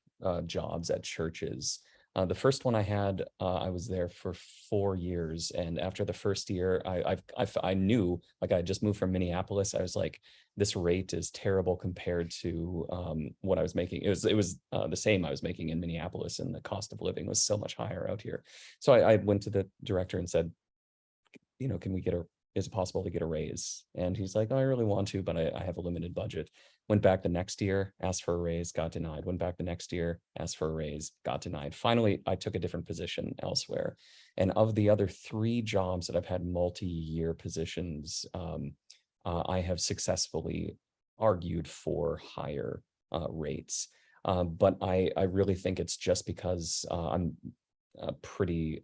S6: jobs at churches. The first one I had, I was there for 4 years, and after the first year, I knew, like, I just moved from Minneapolis. I was like, this rate is terrible compared to what I was making. It was the same I was making in Minneapolis, and the cost of living was so much higher out here. So I went to the director and said, is it possible to get a raise? And he's like, oh, I really want to, but I have a limited budget. Went back the next year, asked for a raise, got denied. Went back the next year, asked for a raise, got denied. Finally, I took a different position elsewhere. And of the other 3 jobs that I've had multi-year positions, I have successfully argued for higher rates. But I really think it's just because I'm pretty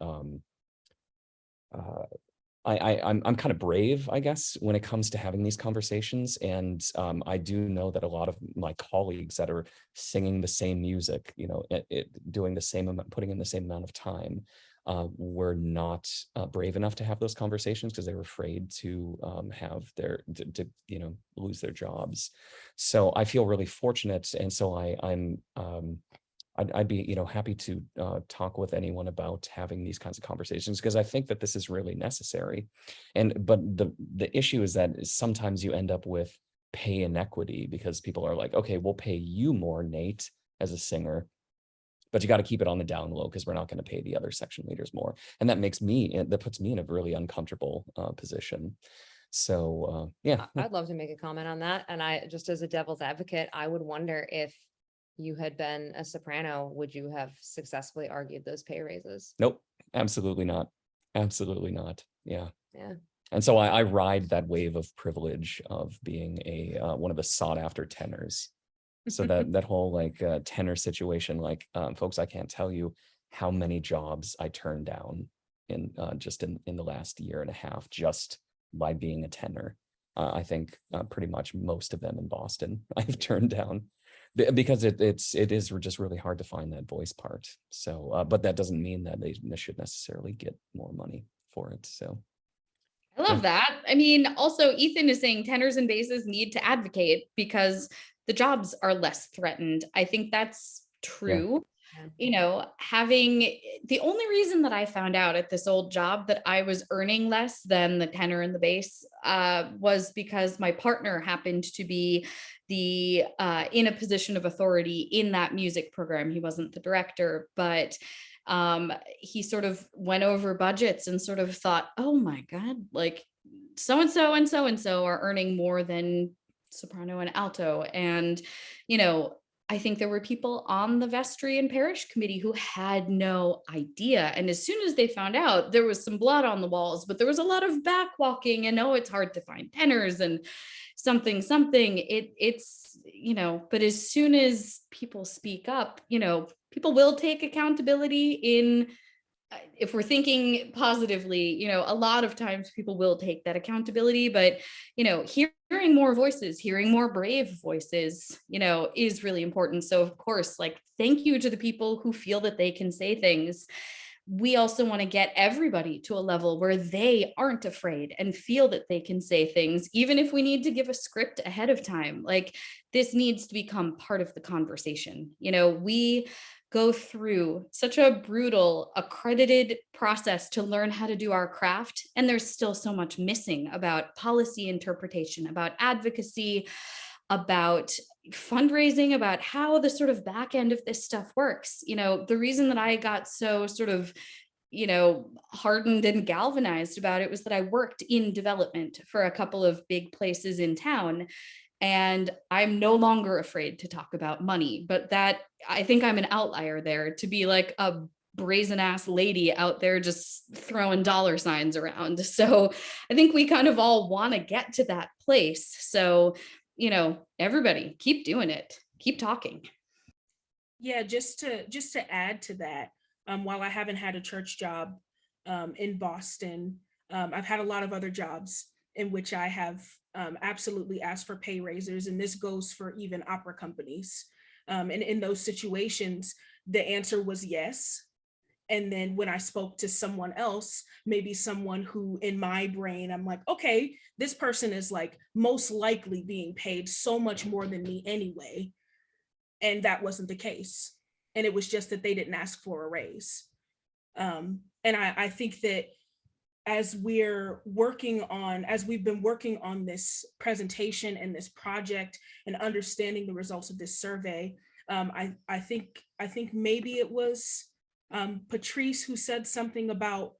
S6: I'm kind of brave, I guess, when it comes to having these conversations. And I do know that a lot of my colleagues that are singing the same music, doing the same amount, putting in the same amount of time, were not brave enough to have those conversations because they were afraid to have lose their jobs. So I feel really fortunate, and so I'd be happy to talk with anyone about having these kinds of conversations, because I think that this is really necessary. But the issue is that sometimes you end up with pay inequity, because people are like, okay, we'll pay you more, Nate, as a singer, but you got to keep it on the down low because we're not going to pay the other section leaders more. And that puts me in a really uncomfortable position. So yeah.
S7: I'd love to make a comment on that. And I, just as a devil's advocate, I would wonder, if you had been a soprano, would you have successfully argued those pay raises?
S6: Nope, absolutely not. Absolutely not. Yeah.
S7: Yeah.
S6: And so I ride that wave of privilege of being one of the sought after tenors. So that whole tenor situation, folks, I can't tell you how many jobs I turned down in the last year and a half, just by being a tenor. I think pretty much most of them in Boston I've turned down, because it is just really hard to find that voice part. So, but that doesn't mean that they should necessarily get more money for it. So.
S2: I love that. I mean, also Ethan is saying tenors and basses need to advocate because the jobs are less threatened. I think that's true. Yeah. Having the only reason that I found out at this old job that I was earning less than the tenor and the bass was because my partner happened to be in a position of authority in that music program. He wasn't the director, but he sort of went over budgets and sort of thought, oh my God, so-and-so and so-and-so are earning more than soprano and alto. And, I think there were people on the vestry and parish committee who had no idea. And as soon as they found out, there was some blood on the walls, but there was a lot of back walking, and it's hard to find tenors and something. It's, but as soon as people speak up, people will take accountability in if we're thinking positively, a lot of times people will take that accountability, but, hearing more voices, hearing more brave voices, is really important. So of course, like, thank you to the people who feel that they can say things. We also want to get everybody to a level where they aren't afraid and feel that they can say things, even if we need to give a script ahead of time. Like, this needs to become part of the conversation. We go through such a brutal accredited process to learn how to do our craft, and there's still so much missing about policy interpretation, about advocacy, about fundraising, about how the sort of back end of this stuff works. The reason that I got so sort of, hardened and galvanized about it was that I worked in development for a couple of big places in town. And I'm no longer afraid to talk about money, but that, I think I'm an outlier there, to be like a brazen ass lady out there just throwing dollar signs around. So I think we kind of all want to get to that place. So, everybody keep doing it, keep talking.
S1: Yeah, just to add to that, while I haven't had a church job in Boston, I've had a lot of other jobs in which I have absolutely asked for pay raises, and this goes for even opera companies. And in those situations, the answer was yes. And then when I spoke to someone else, maybe someone who in my brain, I'm like, okay, this person is like most likely being paid so much more than me anyway. And that wasn't the case. And it was just that they didn't ask for a raise. And I think that as we've been working on this presentation and this project and understanding the results of this survey, I think maybe it was Patrice who said something about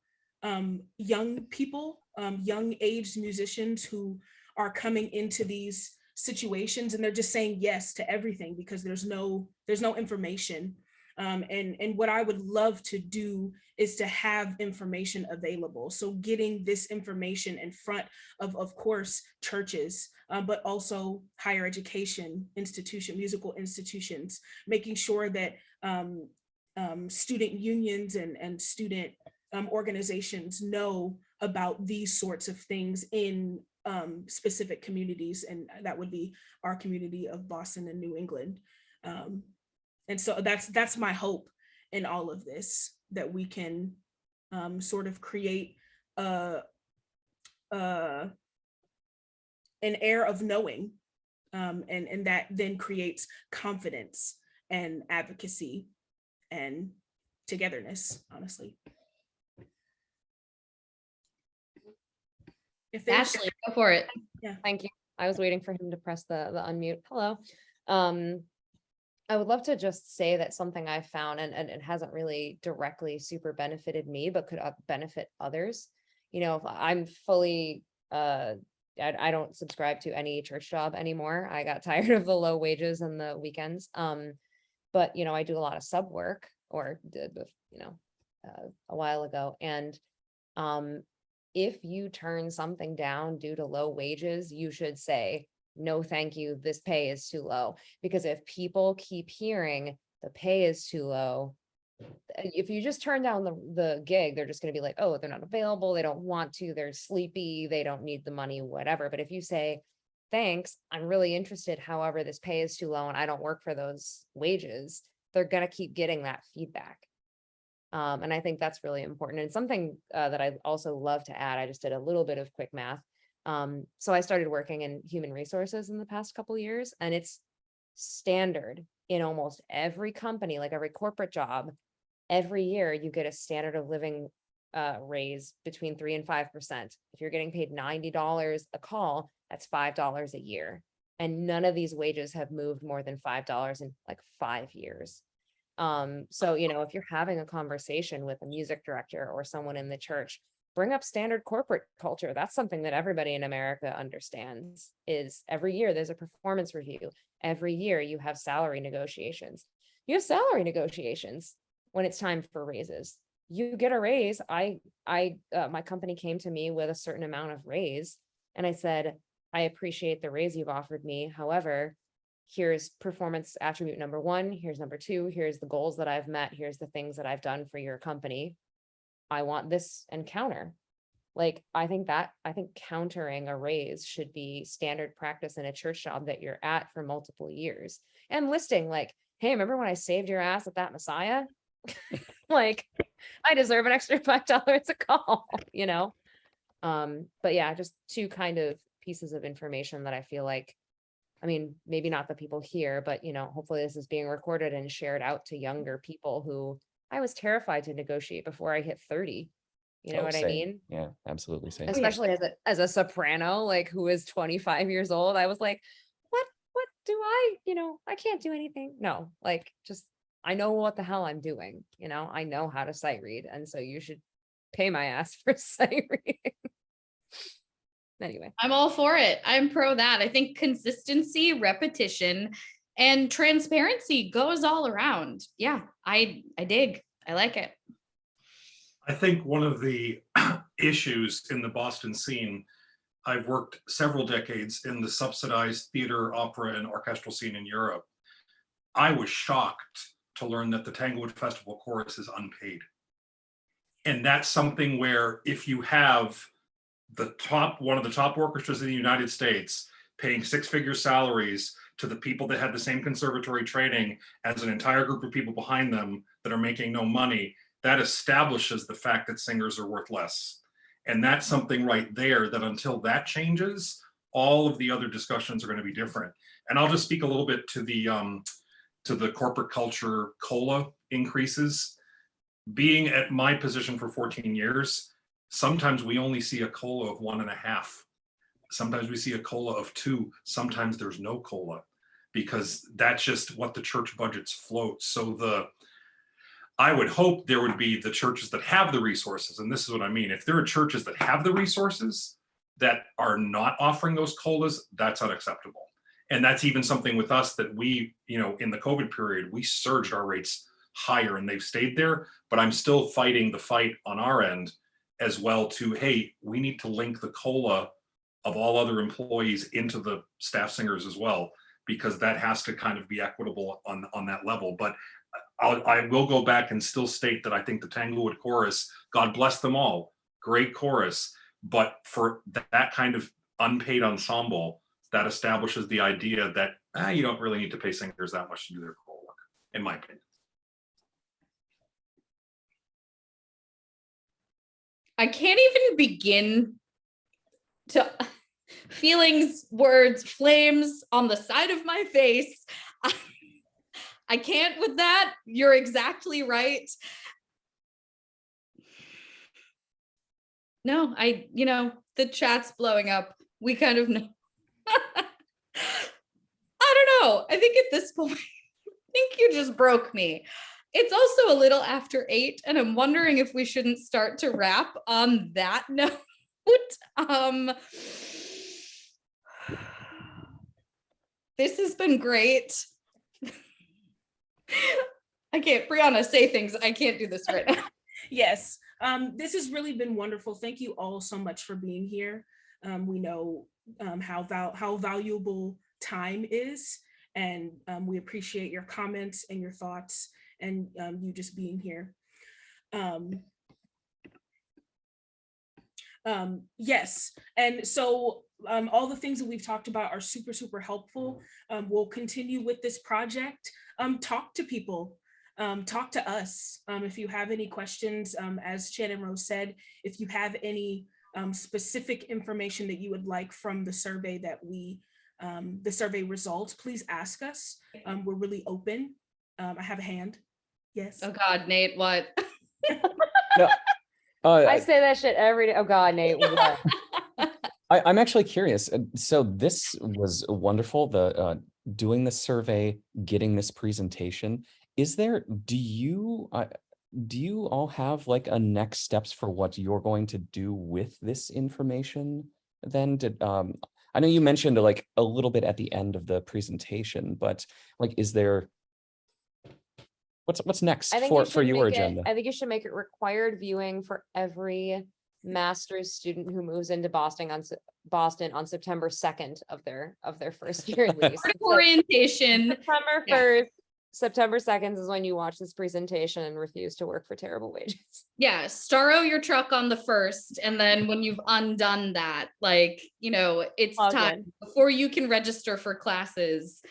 S1: young people, young aged musicians who are coming into these situations and they're just saying yes to everything because there's no information. And what I would love to do is to have information available. So getting this information in front of course, churches, but also higher education musical institutions, making sure that student unions and student organizations know about these sorts of things in specific communities, and that would be our community of Boston and New England. And so that's my hope in all of this, that we can sort of create an air of knowing, and that then creates confidence and advocacy and togetherness, honestly. If there's
S2: Ashley, go for it.
S7: Thank you. I was waiting for him to press the unmute. Hello. I would love to just say that something I found, and it hasn't really directly super benefited me, but could benefit others. I'm fully, I don't subscribe to any church job anymore. I got tired of the low wages and the weekends. But, I do a lot of sub work, or did, a while ago. And if you turn something down due to low wages, you should say, no, thank you, this pay is too low. Because if people keep hearing the pay is too low, if you just turn down the gig, they're just going to be like, oh, they're not available, they don't want to, they're sleepy, they don't need the money, whatever. But if you say, thanks, I'm really interested, however, this pay is too low and I don't work for those wages, they're going to keep getting that feedback. And I think that's really important. And something that I also love to add, I just did a little bit of quick math. So I started working in human resources in the past couple of years, and it's standard in almost every company, like every corporate job, every year you get a standard of living raise between 3 and 5%. If you're getting paid $90 a call, that's $5 a year. And none of these wages have moved more than $5 in like 5 years. So, if you're having a conversation with a music director or someone in the church, bring up standard corporate culture. That's something that everybody in America understands. Is every year there's a performance review. Every year you have salary negotiations. You have salary negotiations when it's time for raises. You get a raise. My company came to me with a certain amount of raise, and I said, I appreciate the raise you've offered me. However, here's performance attribute number 1, here's number 2, here's the goals that I've met, here's the things that I've done for your company. I want this and counter. Like, I think countering a raise should be standard practice in a church job that you're at for multiple years, and listing like, hey, remember when I saved your ass at that Messiah? Like, I deserve an extra $5 a call, you know? But yeah, just two kind of pieces of information that I feel like, I mean, maybe not the people here, but you know, hopefully this is being recorded and shared out to younger people who I was terrified to negotiate before I hit 30. You know
S6: Oh,
S7: what I
S6: same.
S7: mean?
S6: Yeah, absolutely same.
S7: Especially as a soprano, like who is 25 years old. I was like, what do I, I can't do anything. No, like just I know what the hell I'm doing. I know how to sight read. And so you should pay my ass for sight reading. Anyway.
S2: I'm all for it. I'm pro that. I think consistency, repetition, and transparency goes all around. Yeah, I dig. I like it.
S4: I think one of the issues in the Boston scene, I've worked several decades in the subsidized theater, opera, and orchestral scene in Europe. I was shocked to learn that the Tanglewood Festival Chorus is unpaid. And that's something where if you have one of the top orchestras in the United States paying six-figure salaries to the people that had the same conservatory training as an entire group of people behind them that are making no money, that establishes the fact that singers are worth less. And that's something right there that until that changes, all of the other discussions are going to be different. And I'll just speak a little bit to the corporate culture COLA increases. Being at my position for 14 years, sometimes we only see a COLA of 1.5. Sometimes we see a COLA of 2. Sometimes there's no COLA, because that's just what the church budgets float. So I would hope there would be the churches that have the resources. And this is what I mean. If there are churches that have the resources that are not offering those COLAs, that's unacceptable. And that's even something with us that we, in the COVID period, we surged our rates higher and they've stayed there. But I'm still fighting the fight on our end as well to, hey, we need to link the COLA of all other employees into the staff singers as well, because that has to kind of be equitable on that level. But I will go back and still state that I think the Tanglewood Chorus, God bless them all, great chorus, but for that kind of unpaid ensemble, that establishes the idea that you don't really need to pay singers that much to do their choral work, in my opinion.
S2: I can't even begin to feelings, words, flames on the side of my face. I can't with that. You're exactly right. No, the chat's blowing up. We kind of know. I don't know. I think at this point, I think you just broke me. It's also a little after 8, and I'm wondering if we shouldn't start to wrap on that note. This has been great. I can't, Brianna, say things. I can't do this right now.
S1: Yes, this has really been wonderful. Thank you all so much for being here. We know how valuable time is, and we appreciate your comments and your thoughts and you just being here. Yes, and so all the things that we've talked about are super, super helpful. We'll continue with this project. Talk to people. Talk to us. If you have any questions, as Shannon Rose said, if you have any specific information that you would like from the survey the survey results, please ask us. We're really open. I have a hand. Yes.
S2: Oh God, Nate, what?
S6: No,
S7: I say that shit every day. Oh God, Nate. What?
S6: I'm actually curious. So this was wonderful. Doing the survey, getting this presentation. Do you all have like a next steps for what you're going to do with this information? Then I know you mentioned like a little bit at the end of the presentation, but like, is there what's next for your agenda?
S7: I think you should make it required viewing for every master's student who moves into Boston on September 2nd of their first year lease.
S2: Orientation.
S7: September 1st, September 2nd is when you watch this presentation and refuse to work for terrible wages.
S2: Yeah, starro your truck on the 1st, and then when you've undone that, like, it's
S7: Log
S2: time
S7: in.
S2: before you can register for classes.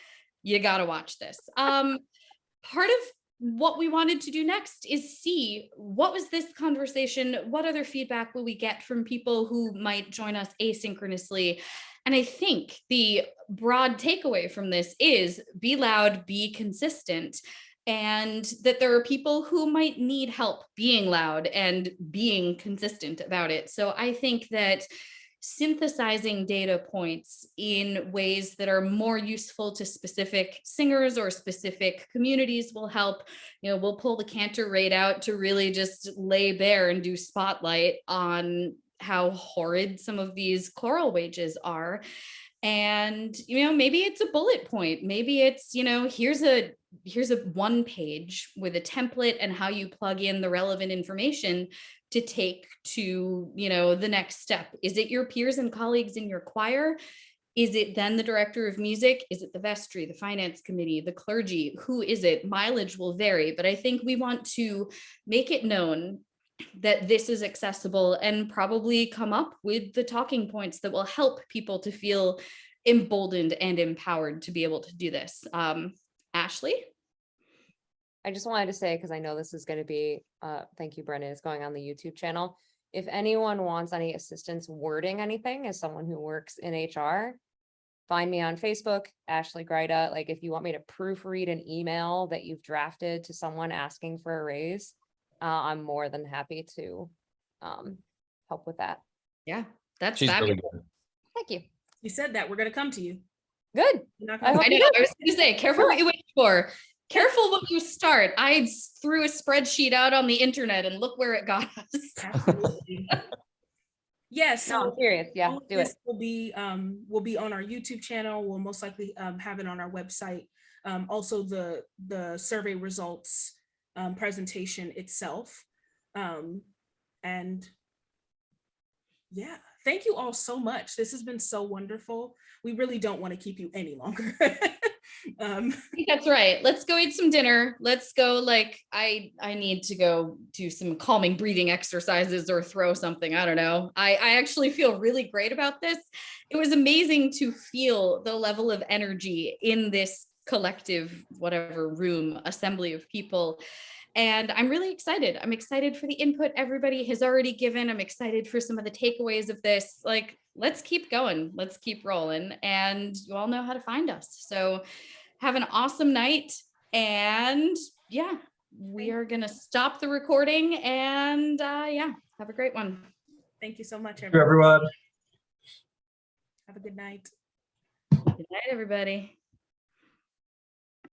S2: You got to watch this. Part of what we wanted to do next is see what was this conversation, what other feedback will we get from people who might join us asynchronously. And I think the broad takeaway from this is be loud, be consistent, and that there are people who might need help being loud and being consistent about it. So I think that synthesizing data points in ways that are more useful to specific singers or specific communities will help. We'll pull the Cantor rate out to really just lay bare and do spotlight on how horrid some of these choral wages are. And, maybe it's a bullet point. Maybe it's, here's a 1 page with a template and how you plug in the relevant information to take to, the next step. Is it your peers and colleagues in your choir? Is it then the director of music? Is it the vestry, the finance committee, the clergy? Who is it? Mileage will vary, but I think we want to make it known that this is accessible and probably come up with the talking points that will help people to feel emboldened and empowered to be able to do this. Ashley?
S7: I just wanted to say, because I know this is going to be, thank you, Brendan, it's going on the YouTube channel. If anyone wants any assistance wording anything as someone who works in HR, find me on Facebook, Ashley Grida. Like if you want me to proofread an email that you've drafted to someone asking for a raise, I'm more than happy to help with that.
S2: Yeah, that's
S6: She's really
S2: fabulous.
S6: good.
S7: Thank you.
S1: You said that. We're going to come to you.
S7: Good.
S1: You're not
S7: I
S1: gonna-
S7: hope
S2: I know. I was going to say, careful what you wish for. Careful what you start. I threw a spreadsheet out on the internet and look where it got us.
S1: Absolutely. Yes.
S7: No, I'm serious. Yeah, do it.
S1: Will be on our YouTube channel. We'll most likely have it on our website. Also the survey results presentation itself. And yeah, thank you all so much. This has been so wonderful. We really don't want to keep you any longer.
S2: I think that's right. Let's go eat some dinner. Let's go. I need to go do some calming breathing exercises or throw something. I don't know. I actually feel really great about this. It was amazing to feel the level of energy in this collective, whatever room, assembly of people. And I'm really excited. I'm excited for the input everybody has already given. I'm excited for some of the takeaways of this. Let's keep going. Let's keep rolling. And you all know how to find us. So have an awesome night. And yeah, we are going to stop the recording and have a great one.
S1: Thank you so much,
S3: Thank you, everyone.
S1: Have a good night.
S2: Good night, everybody.